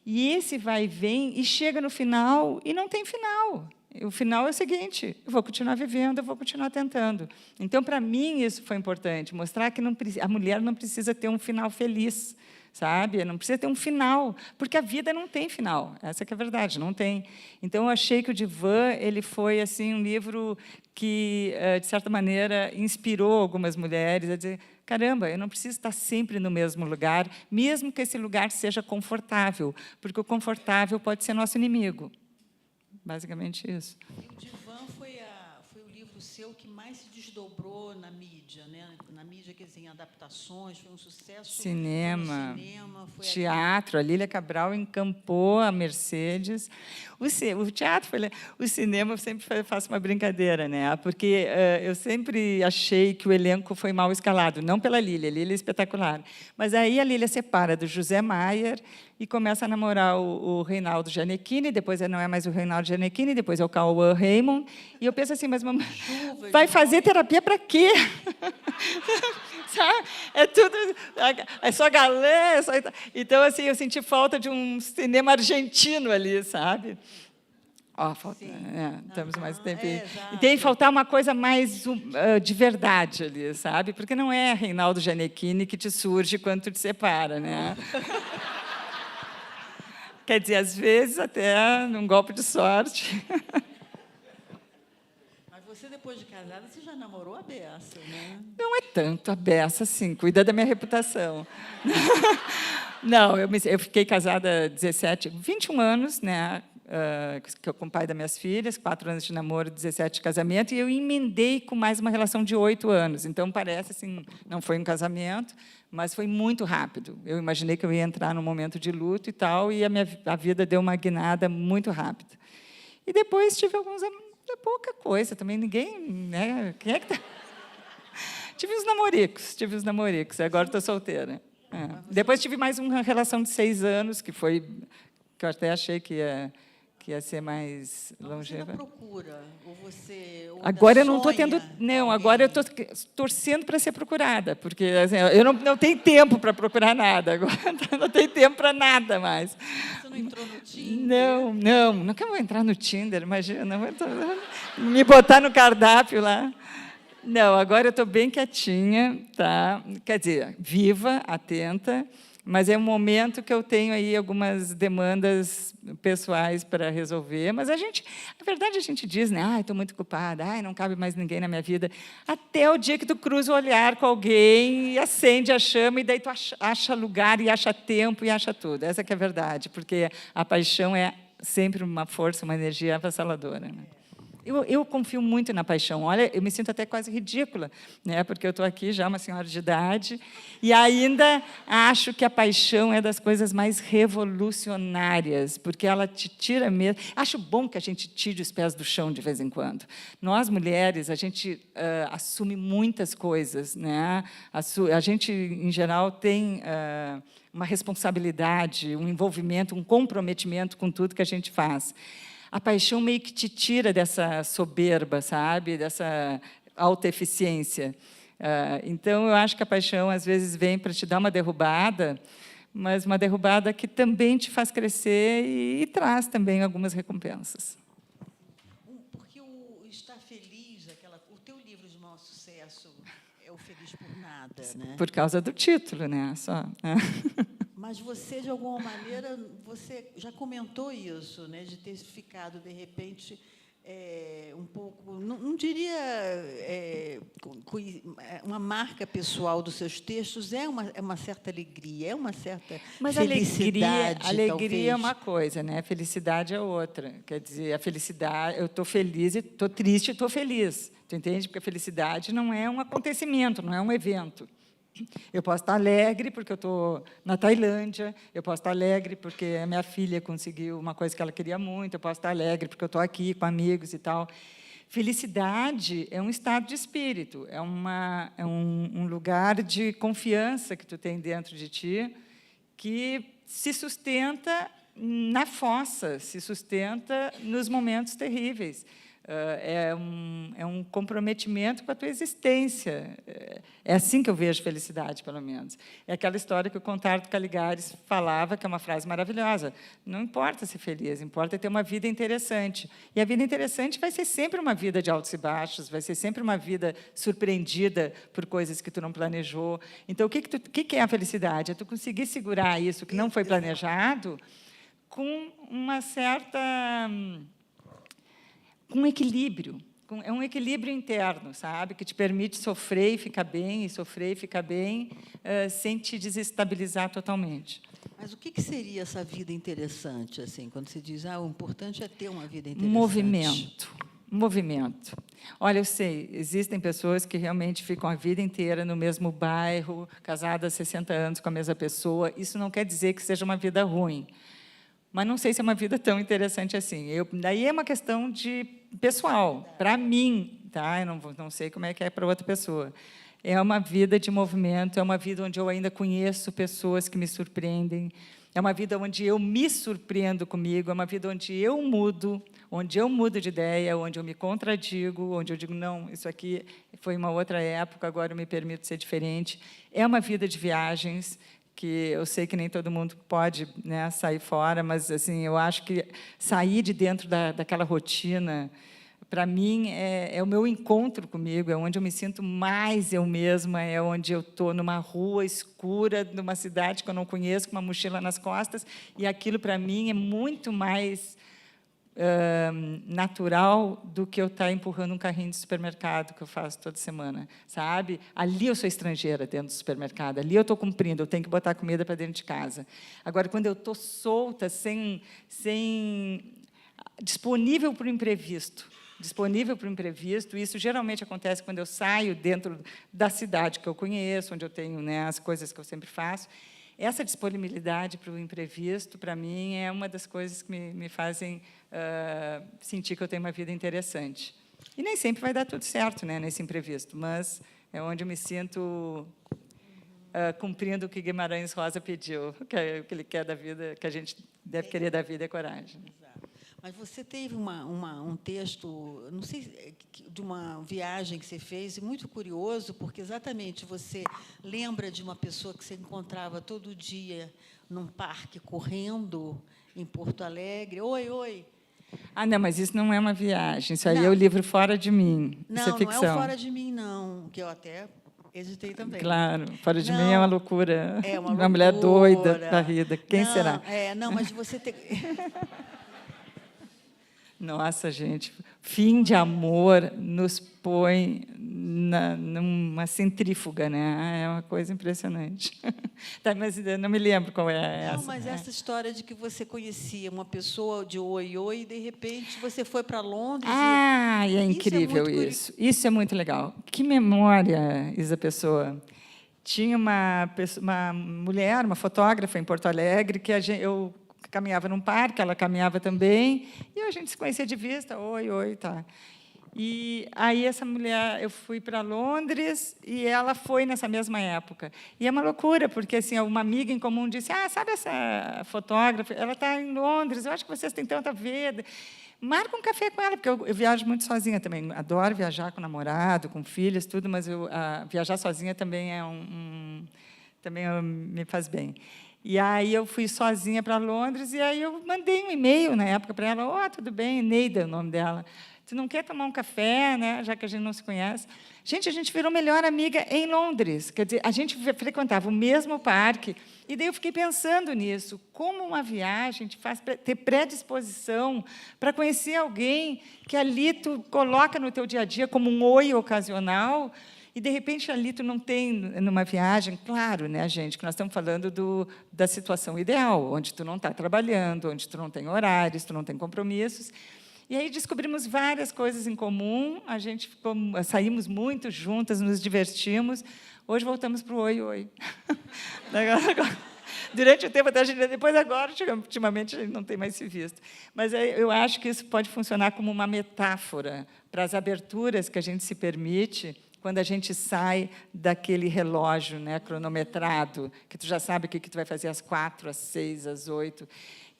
E esse vai e vem, e chega no final, e não tem final. O final é o seguinte: eu vou continuar vivendo, eu vou continuar tentando. Então, para mim, isso foi importante, mostrar que a mulher não precisa ter um final feliz, sabe? Não precisa ter um final, porque a vida não tem final. Essa que é a verdade, não tem. Então, eu achei que o Divã ele foi assim um livro que, de certa maneira, inspirou algumas mulheres a dizer: caramba, eu não preciso estar sempre no mesmo lugar, mesmo que esse lugar seja confortável, porque o confortável pode ser nosso inimigo. Basicamente isso. E o Divã foi o livro seu que mais se desdobrou na mídia, né? Na mídia, quer dizer, em adaptações, foi um sucesso. Cinema, foi no cinema, foi teatro. A Lília Cabral encampou a Mercedes. O teatro foi... O cinema, eu sempre faço uma brincadeira, né? Porque eu sempre achei que o elenco foi mal escalado, não pela Lília, a Lília é espetacular. Mas aí a Lília separa do José Maier e começa a namorar o Reinaldo Gianecchini, depois não é mais o Reinaldo Gianecchini, depois é o Cauã Raymond. E eu penso assim, mas mamãe, vai fazer terapia para quê? Sabe? É tudo, é só galã, é só... Então, assim, eu senti falta de um cinema argentino ali, sabe? Ó, falta, temos mais tempo. E tem que faltar uma coisa mais de verdade ali, sabe? Porque não é Reinaldo Gianecchini que te surge quando tu te separa, né? Quer dizer, às vezes, até num golpe de sorte. Mas você, depois de casada, você já namorou a beça, né? Não é tanto a beça, assim, cuida da minha reputação. Não, eu fiquei casada 21 anos, né, com o pai das minhas filhas, 4 anos de namoro, 17 de casamento, e eu emendei com mais uma relação de 8 anos. Então, parece assim, não foi um casamento, mas foi muito rápido. Eu imaginei que eu ia entrar num momento de luto e tal, e a vida deu uma guinada muito rápida. E depois tive alguns... pouca coisa, também ninguém... Né, quem é que tá... Tive os namoricos, agora estou solteira. Depois tive mais uma relação de 6 anos, que eu até achei que ia ser mais longeva. Você procura, ou você... Ou agora eu não estou tendo... Não, agora eu estou torcendo para ser procurada, porque assim, eu não tenho tempo para procurar nada, agora não tenho tempo para nada mais. Você não entrou no Tinder? Não que eu vou entrar no Tinder, imagina, me botar no cardápio lá. Não, agora eu estou bem quietinha, tá? Quer dizer, viva, atenta, mas é um momento que eu tenho aí algumas demandas pessoais para resolver, mas na verdade a gente diz, né? Estou muito ocupada, não cabe mais ninguém na minha vida, até o dia que tu cruza o olhar com alguém e acende a chama, e daí tu acha lugar, e acha tempo, e acha tudo. Essa que é a verdade, porque a paixão é sempre uma força, uma energia avassaladora, né? Eu confio muito na paixão. Olha, eu me sinto até quase ridícula, né? Porque eu estou aqui já uma senhora de idade e ainda acho que a paixão é das coisas mais revolucionárias, porque ela te tira mesmo. Acho bom que a gente tire os pés do chão de vez em quando. Nós, mulheres, a gente assume muitas coisas, né? A gente, em geral, tem uma responsabilidade, um envolvimento, um comprometimento com tudo que a gente faz. A paixão meio que te tira dessa soberba, sabe? Dessa autoeficiência. Então, eu acho que a paixão, às vezes, vem para te dar uma derrubada, mas uma derrubada que também te faz crescer e traz também algumas recompensas. Porque o Estar Feliz, o teu livro de maior sucesso é o Feliz por Nada, né? Por causa do título, né? Só. Mas você, de alguma maneira, você já comentou isso, né, de ter ficado, de repente, um pouco, não diria uma marca pessoal dos seus textos, é uma certa alegria, é uma certa felicidade. Mas alegria é uma coisa, né? A felicidade é outra. Quer dizer, a felicidade, eu estou feliz, estou triste, estou feliz. Tu entende? Porque a felicidade não é um acontecimento, não é um evento. Eu posso estar alegre porque eu estou na Tailândia, eu posso estar alegre porque a minha filha conseguiu uma coisa que ela queria muito, eu posso estar alegre porque eu estou aqui com amigos e tal. Felicidade é um estado de espírito, é um lugar de confiança que tu tem dentro de ti, que se sustenta na fossa, se sustenta nos momentos terríveis. É um comprometimento com a tua existência. É assim que eu vejo felicidade, pelo menos. É aquela história que o Contardo Caligares falava, que é uma frase maravilhosa. Não importa ser feliz, importa ter uma vida interessante. E a vida interessante vai ser sempre uma vida de altos e baixos, vai ser sempre uma vida surpreendida por coisas que tu não planejou. Então, o que é a felicidade? É tu conseguir segurar isso que não foi planejado com uma certa... com um equilíbrio. É um equilíbrio interno, sabe? Que te permite sofrer e ficar bem, sem te desestabilizar totalmente. Mas o que seria essa vida interessante, assim, quando se diz, o importante é ter uma vida interessante? Movimento. Olha, eu sei, existem pessoas que realmente ficam a vida inteira no mesmo bairro, casadas há 60 anos com a mesma pessoa. Isso não quer dizer que seja uma vida ruim. Mas não sei se é uma vida tão interessante assim. Daí é uma questão de pessoal. Para mim, tá? Eu não sei como é que é para outra pessoa. É uma vida de movimento, é uma vida onde eu ainda conheço pessoas que me surpreendem, é uma vida onde eu me surpreendo comigo, é uma vida onde eu mudo de ideia, onde eu me contradigo, onde eu digo, não, isso aqui foi uma outra época, agora eu me permito ser diferente. É uma vida de viagens, que eu sei que nem todo mundo pode, né, sair fora, mas assim, eu acho que sair de dentro daquela rotina, para mim, é o meu encontro comigo, é onde eu me sinto mais eu mesma, é onde eu estou numa rua escura, numa cidade que eu não conheço, com uma mochila nas costas, e aquilo, para mim, é muito mais natural do que eu estar empurrando um carrinho de supermercado, que eu faço toda semana, sabe? Ali eu sou estrangeira dentro do supermercado, ali eu estou cumprindo, eu tenho que botar comida para dentro de casa. Agora, quando eu estou solta, disponível para o imprevisto, isso geralmente acontece quando eu saio dentro da cidade que eu conheço, onde eu tenho, né, as coisas que eu sempre faço. Essa disponibilidade para o imprevisto, para mim, é uma das coisas que me fazem sentir que eu tenho uma vida interessante. E nem sempre vai dar tudo certo, né, nesse imprevisto, mas é onde eu me sinto cumprindo o que Guimarães Rosa pediu, o que ele quer da vida, que a gente deve querer da vida é coragem. Exato. Mas você teve um texto, não sei, de uma viagem que você fez, muito curioso, porque exatamente você lembra de uma pessoa que você encontrava todo dia num parque correndo em Porto Alegre. Oi, oi. Não, mas isso não é uma viagem, isso aí é o livro Fora de Mim. Não, isso é ficção. Não é o Fora de Mim, não, que eu até hesitei também. Claro, Fora de Mim é uma loucura. É uma loucura. Mulher doida da vida. Quem será? Não, mas você tem... Nossa, gente, fim de amor nos põe numa centrífuga, né? É uma coisa impressionante. Tá, mas não me lembro qual é essa. Não, mas essa história de que você conhecia uma pessoa de oi, e, de repente, você foi para Londres... É incrível isso. Isso é muito legal. Que memória, Isa Pessoa. Tinha uma mulher, uma fotógrafa em Porto Alegre, que eu caminhava num parque, ela caminhava também, e a gente se conhecia de vista, oi, tá. E aí essa mulher, eu fui para Londres e ela foi nessa mesma época. E é uma loucura, porque assim, uma amiga em comum disse, sabe essa fotógrafa? Ela está em Londres, eu acho que vocês têm tanto a ver. Marca um café com ela, porque eu viajo muito sozinha também. Adoro viajar com namorado, com filhos, tudo, mas viajar sozinha também também me faz bem. E aí eu fui sozinha para Londres e aí eu mandei um e-mail na época para ela, tudo bem, Neida é o nome dela. Tu não quer tomar um café, né, já que a gente não se conhece? Gente, a gente virou melhor amiga em Londres. Quer dizer, a gente frequentava o mesmo parque. E daí eu fiquei pensando nisso. Como uma viagem te faz ter predisposição para conhecer alguém que ali tu coloca no teu dia a dia como um oi ocasional. E, de repente, ali tu não tem, numa viagem, claro, né, gente, que nós estamos falando da situação ideal, onde tu não está trabalhando, onde tu não tem horários, tu não tem compromissos. E aí descobrimos várias coisas em comum, a gente saímos muito juntas, nos divertimos. Hoje voltamos para o oi. Durante o tempo, depois agora, ultimamente, a gente não tem mais se visto. Mas eu acho que isso pode funcionar como uma metáfora para as aberturas que a gente se permite quando a gente sai daquele relógio, né, cronometrado, que tu já sabe o que tu vai fazer às 4, às 6, às 8,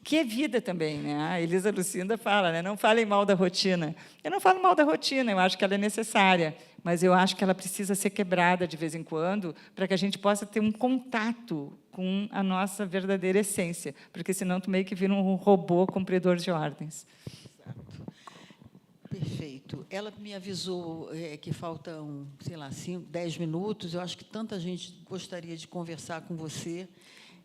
que é vida também, né? A Elisa Lucinda fala, né? Não falem mal da rotina. Eu não falo mal da rotina, eu acho que ela é necessária, mas eu acho que ela precisa ser quebrada de vez em quando para que a gente possa ter um contato com a nossa verdadeira essência, porque senão tu meio que vira um robô cumpridor de ordens. Exato. Perfeito. Ela me avisou que faltam, sei lá, 10 minutos. Eu acho que tanta gente gostaria de conversar com você.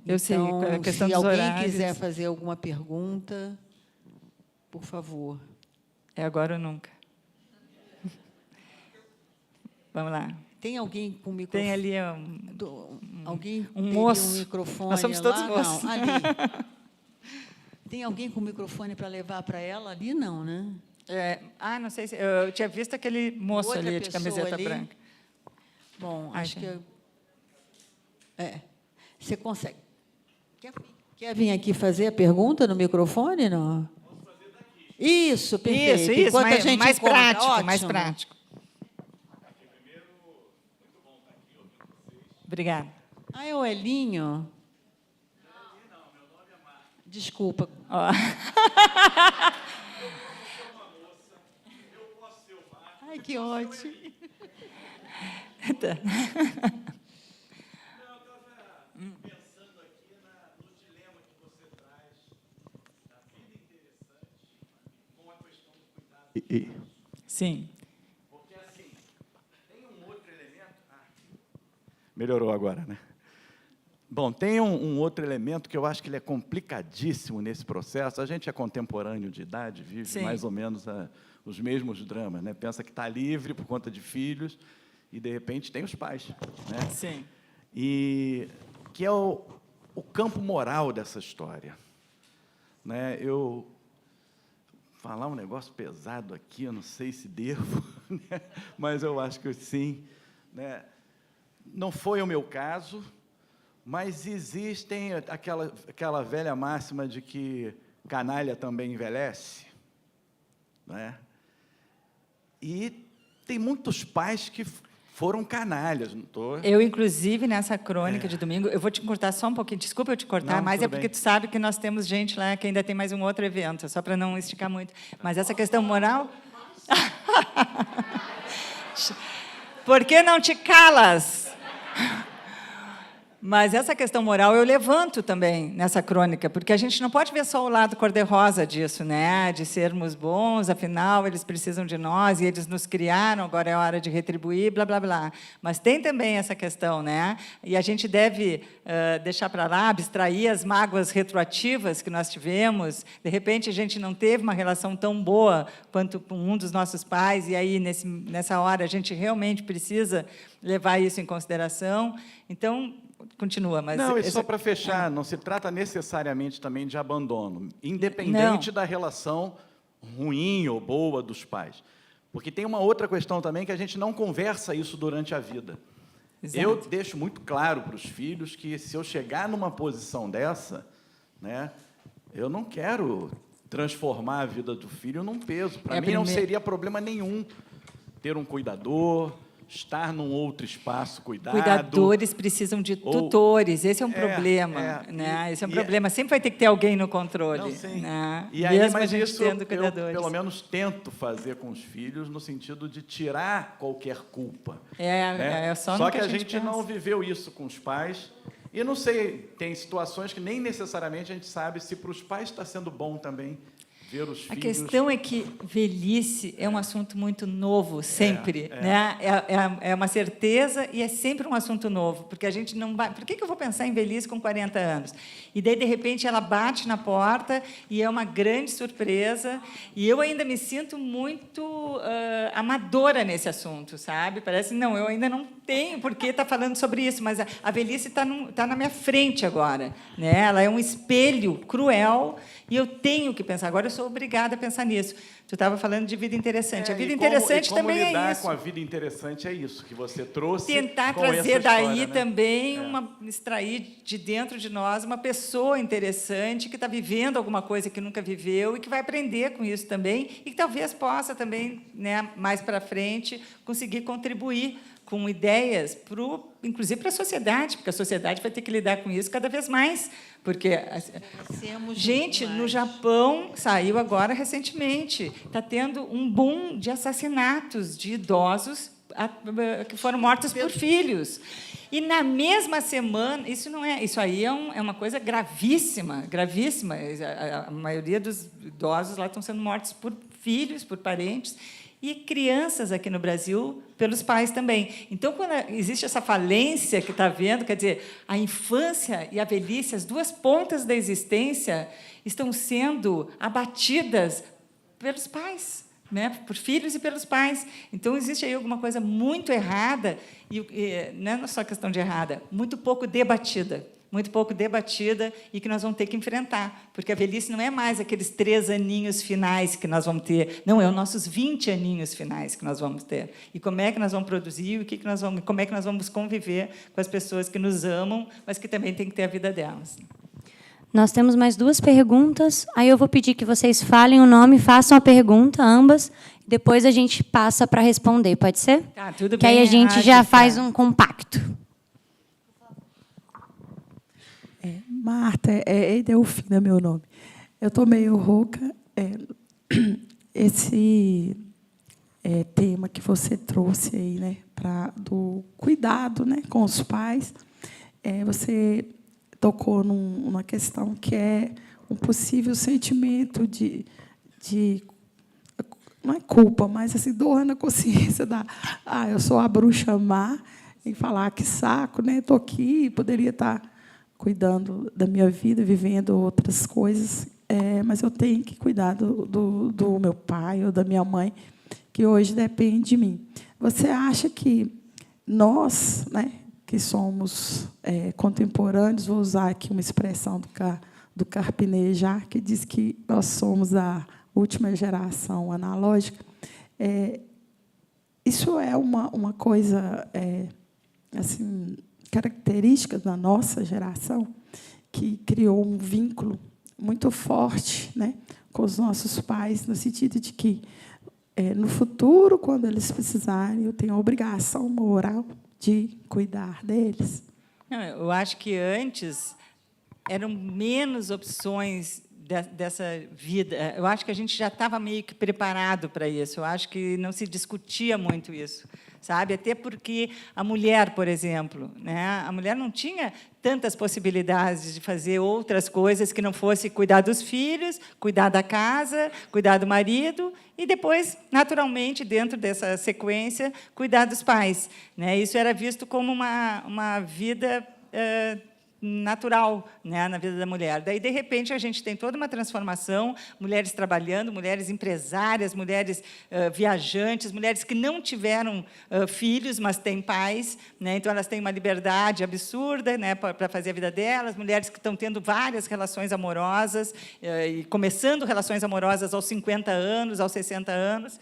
Eu sei, a questão se dos alguém horários. quiser fazer alguma pergunta, por favor. É agora ou nunca. Vamos lá. Tem alguém com microfone? Tem ali alguém um moço. Um microfone. Nós somos todos moços. Não, ali. Tem alguém com microfone para levar para ela? Ali não, né? Não sei se... Eu tinha visto aquele moço Outra ali de camiseta ali. branca. Bom, acho que... Você consegue. Quer vir aqui fazer a pergunta no microfone? Não? Posso fazer daqui. Isso, perfeito. Isso, Enquanto a gente mais encontra, prático, ótimo. mais prático. Aqui primeiro, muito bom estar aqui ouvindo vocês. Obrigada. É o Elinho? Não, meu nome é Marcos. Desculpa. Ó. Eu sou uma moça, eu posso ser o Marcos. Ai, que ótimo. Tá. Pensando aqui no dilema que você traz da vida interessante com a questão do cuidado. Sim. Porque, assim, tem um outro elemento... Melhorou agora, né? Bom, tem um outro elemento que eu acho que ele é complicadíssimo nesse processo. A gente é contemporâneo de idade, vive Sim. mais ou menos os mesmos dramas, né? Pensa que está livre por conta de filhos e, de repente, tem os pais, né? Sim. E que é o campo moral dessa história, né? Eu falar um negócio pesado aqui, eu não sei se devo, né? Mas eu acho que sim, né? Não foi o meu caso, mas existem aquela velha máxima de que canalha também envelhece, né? E tem muitos pais que foram canalhas, não estou... Eu, inclusive, nessa crônica de domingo, eu vou te cortar só um pouquinho, desculpa eu te cortar, Não, mas tudo é porque bem. tu sabe que nós temos gente lá que ainda tem mais um outro evento, só para não esticar muito. Mas essa questão moral... Por que não te calas? Mas essa questão moral eu levanto também nessa crônica, porque a gente não pode ver só o lado cor-de-rosa disso, né? De sermos bons, afinal, eles precisam de nós e eles nos criaram, agora é hora de retribuir, blá, blá, blá. Mas tem também essa questão, né? E a gente deve deixar para lá, abstrair as mágoas retroativas que nós tivemos. De repente, a gente não teve uma relação tão boa quanto com um dos nossos pais, e aí, nessa hora, a gente realmente precisa levar isso em consideração. Então, continua, mas... Não, e só para fechar, não se trata necessariamente também de abandono, independente da relação ruim ou boa dos pais. Porque tem uma outra questão também, que a gente não conversa isso durante a vida. Exato. Eu deixo muito claro para os filhos que, se eu chegar numa posição dessa, né, eu não quero transformar a vida do filho num peso. Para mim, não seria problema nenhum ter um cuidador, estar num outro espaço cuidado. Cuidadores precisam de tutores, esse é um problema, né? Esse é um problema, sempre vai ter que ter alguém no controle. Não, sim. Né? E aí, mesmo mas a gente isso tendo cuidadores. Eu, pelo menos, tento fazer com os filhos no sentido de tirar qualquer culpa. Só que a gente não viveu isso com os pais. E não sei, tem situações que nem necessariamente a gente sabe se para os pais está sendo bom também ver os filhos. A questão é que velhice é um assunto muito novo, sempre. Né? É uma certeza e é sempre um assunto novo, porque a gente não vai... Por que eu vou pensar em velhice com 40 anos? E daí, de repente, ela bate na porta e é uma grande surpresa, e eu ainda me sinto muito amadora nesse assunto, sabe? Parece, não, eu ainda não tenho por que estar falando sobre isso, mas a velhice está na minha frente agora. Né? Ela é um espelho cruel e eu tenho que pensar. Agora eu sou obrigada a pensar nisso. Tu estava falando de vida interessante. A vida interessante também é isso. Como lidar com a vida interessante é isso, que você trouxe. Tentar trazer daí também, extrair de dentro de nós uma pessoa interessante que está vivendo alguma coisa que nunca viveu e que vai aprender com isso também e que talvez possa também, né, mais para frente, conseguir contribuir com ideias, inclusive para a sociedade, porque a sociedade vai ter que lidar com isso cada vez mais. Porque, gente, no Japão, saiu agora recentemente, está tendo um boom de assassinatos de idosos que foram mortos por filhos. E, na mesma semana, isso aí é uma coisa gravíssima, gravíssima. A maioria dos idosos lá estão sendo mortos por filhos, por parentes, e crianças aqui no Brasil pelos pais também. Então, quando existe essa falência que está havendo, quer dizer, a infância e a velhice, as duas pontas da existência, estão sendo abatidas pelos pais, né? Por filhos e pelos pais. Então, existe aí alguma coisa muito errada, e não é só questão de errada, muito pouco debatida, e que nós vamos ter que enfrentar, porque a velhice não é mais aqueles 3 aninhos finais que nós vamos ter, não, é os nossos 20 aninhos finais que nós vamos ter. E como é que nós vamos produzir, como é que nós vamos conviver com as pessoas que nos amam, mas que também têm que ter a vida delas. Nós temos mais 2 perguntas, aí eu vou pedir que vocês falem o nome, façam a pergunta, ambas, depois a gente passa para responder, pode ser? Tá, tudo bem. Que aí a gente já faz um compacto. Marta, Edelfina, meu nome. Eu estou meio rouca. Esse tema que você trouxe aí, né, do cuidado, né, com os pais, você tocou numa questão que é um possível sentimento de não é culpa, mas assim, dor na consciência eu sou a bruxa má, e falar que saco, né? Estou aqui, poderia estar cuidando da minha vida, vivendo outras coisas, mas eu tenho que cuidar do meu pai ou da minha mãe, que hoje depende de mim. Você acha que nós, né, que somos contemporâneos, vou usar aqui uma expressão do Carpinejar, que diz que nós somos a última geração analógica, isso é uma coisa assim, característica da nossa geração, que criou um vínculo muito forte, né, com os nossos pais, no sentido de que, no futuro, quando eles precisarem, eu tenho a obrigação moral de cuidar deles. Eu acho que antes eram menos opções dessa vida. Eu acho que a gente já estava meio que preparado para isso. Eu acho que não se discutia muito isso, sabe? Até porque a mulher, por exemplo, né? A mulher não tinha tantas possibilidades de fazer outras coisas que não fosse cuidar dos filhos, cuidar da casa, cuidar do marido e depois, naturalmente, dentro dessa sequência, cuidar dos pais, né? Isso era visto como uma vida natural, né, na vida da mulher. Daí, de repente, a gente tem toda uma transformação, mulheres trabalhando, mulheres empresárias, mulheres viajantes, mulheres que não tiveram filhos, mas têm pais, né, então elas têm uma liberdade absurda, né, para fazer a vida delas, mulheres que estão tendo várias relações amorosas, e começando relações amorosas aos 50 anos, aos 60 anos,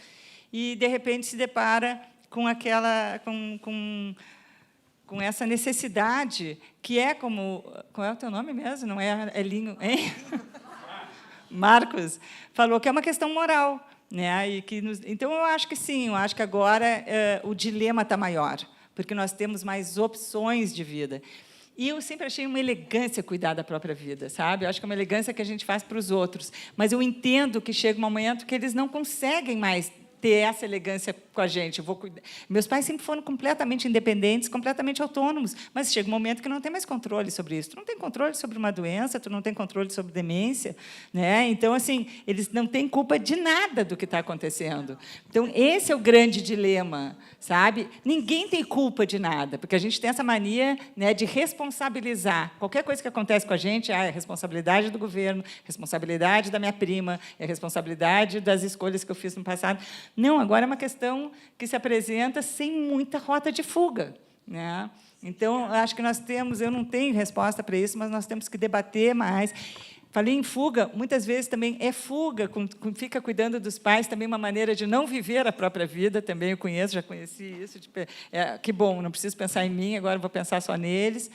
e, de repente, se depara com com essa necessidade, que é como... Qual é o teu nome mesmo? Não é Elinho, hein? Marcos falou que é uma questão moral, né? Então, eu acho que sim, eu acho que agora o dilema está maior, porque nós temos mais opções de vida. E eu sempre achei uma elegância cuidar da própria vida, sabe? Eu acho que é uma elegância que a gente faz para os outros, mas eu entendo que chega um momento que eles não conseguem mais ter essa elegância com a gente. Eu vou cuidar. Meus pais sempre foram completamente independentes, completamente autônomos, mas chega um momento que não tem mais controle sobre isso. Tu não tem controle sobre uma doença, tu não tem controle sobre demência, né? Então, assim, eles não têm culpa de nada do que está acontecendo. Então, esse é o grande dilema, sabe? Ninguém tem culpa de nada, porque a gente tem essa mania, né, de responsabilizar. Qualquer coisa que acontece com a gente é responsabilidade do governo, responsabilidade da minha prima, é responsabilidade das escolhas que eu fiz no passado. Não, agora é uma questão que se apresenta sem muita rota de fuga, né? Então, acho que nós temos, eu não tenho resposta para isso, mas nós temos que debater mais. Falei em fuga, muitas vezes também é fuga, fica cuidando dos pais, também uma maneira de não viver a própria vida, também eu conheço, já conheci isso. Que bom, não preciso pensar em mim, agora vou pensar só neles.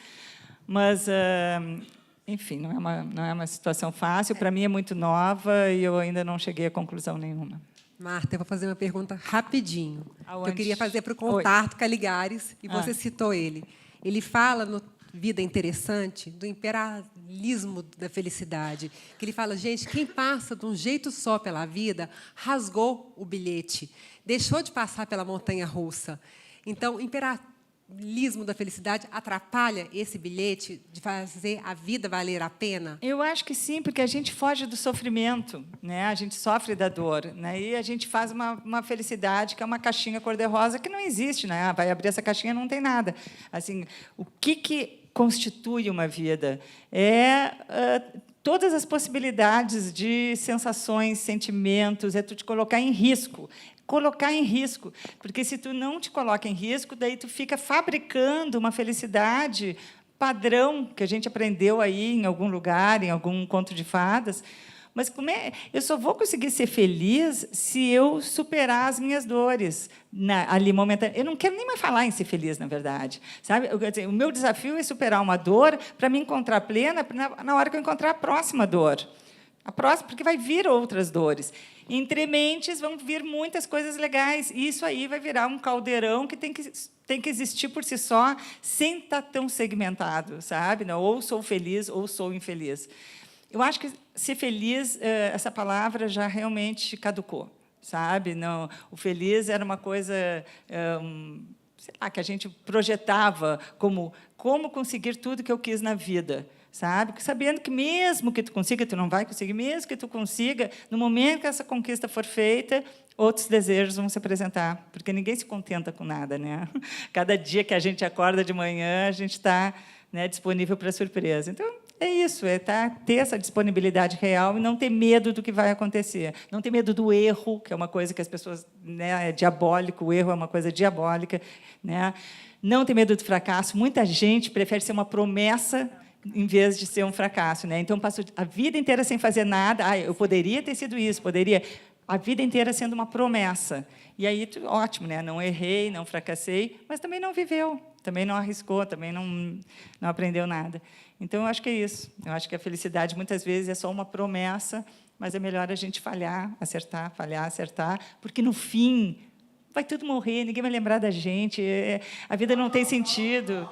Mas, enfim, não é uma situação fácil, para mim é muito nova e eu ainda não cheguei a conclusão nenhuma. Marta, eu vou fazer uma pergunta rapidinho. Aonde? Eu queria fazer para o Contarto Caligares, e você citou ele. Ele fala no Vida Interessante do imperialismo da felicidade, que ele fala, gente, quem passa de um jeito só pela vida rasgou o bilhete, deixou de passar pela montanha-russa. Então, o imperialismo da felicidade atrapalha esse bilhete de fazer a vida valer a pena? Eu acho que sim, porque a gente foge do sofrimento, né? A gente sofre da dor, né? E a gente faz uma felicidade que é uma caixinha cor-de-rosa que não existe, né? Vai abrir essa caixinha, não tem nada. Assim, o que constitui uma vida? Todas as possibilidades de sensações, sentimentos, é tu te colocar em risco. Colocar em risco, porque se tu não te coloca em risco, daí tu fica fabricando uma felicidade padrão que a gente aprendeu aí em algum lugar, em algum conto de fadas. Mas eu só vou conseguir ser feliz se eu superar as minhas dores ali momentâneo. Eu não quero nem mais falar em ser feliz, na verdade, sabe? O meu desafio é superar uma dor para me encontrar plena na hora que eu encontrar a próxima dor. A próxima, porque vai vir outras dores. Entre mentes vão vir muitas coisas legais. E isso aí vai virar um caldeirão que tem que existir por si só, sem estar tão segmentado, sabe? Não, ou sou feliz ou sou infeliz. Eu acho que ser feliz, essa palavra já realmente caducou, sabe? Não, o feliz era uma coisa sei lá, que a gente projetava como conseguir tudo que eu quis na vida. Sabe? Sabendo que, mesmo que tu consiga, tu não vai conseguir, mesmo que tu consiga, no momento que essa conquista for feita, outros desejos vão se apresentar, porque ninguém se contenta com nada, né? Cada dia que a gente acorda de manhã, a gente está, né, disponível para surpresa. Então, é isso, ter essa disponibilidade real e não ter medo do que vai acontecer. Não ter medo do erro, que é uma coisa que as pessoas... Né, é diabólico, o erro é uma coisa diabólica. Né? Não ter medo do fracasso. Muita gente prefere ser uma promessa em vez de ser um fracasso, né? Então, passo a vida inteira sem fazer nada. Eu poderia ter sido isso, poderia. A vida inteira sendo uma promessa. E aí, ótimo, né? Não errei, não fracassei, mas também não viveu, também não arriscou, também não aprendeu nada. Então, eu acho que é isso. Eu acho que a felicidade, muitas vezes, é só uma promessa, mas é melhor a gente falhar, acertar, porque, no fim, vai tudo morrer, ninguém vai lembrar da gente, a vida não tem sentido.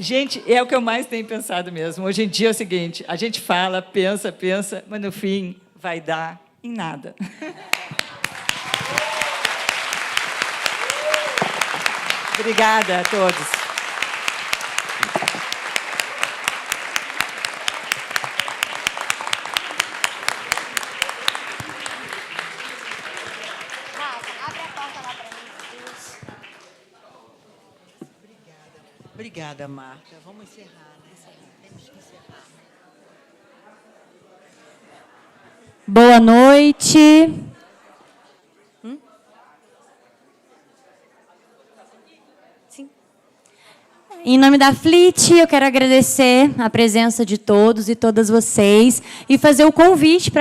Gente, é o que eu mais tenho pensado mesmo. Hoje em dia é o seguinte, a gente fala, pensa, mas, no fim, vai dar em nada. Obrigada a todos. Abre a porta lá para mim. Obrigada, Marta. Vamos encerrar, né? Temos que encerrar. Boa noite. Sim. Em nome da FLIT, eu quero agradecer a presença de todos e todas vocês e fazer o convite para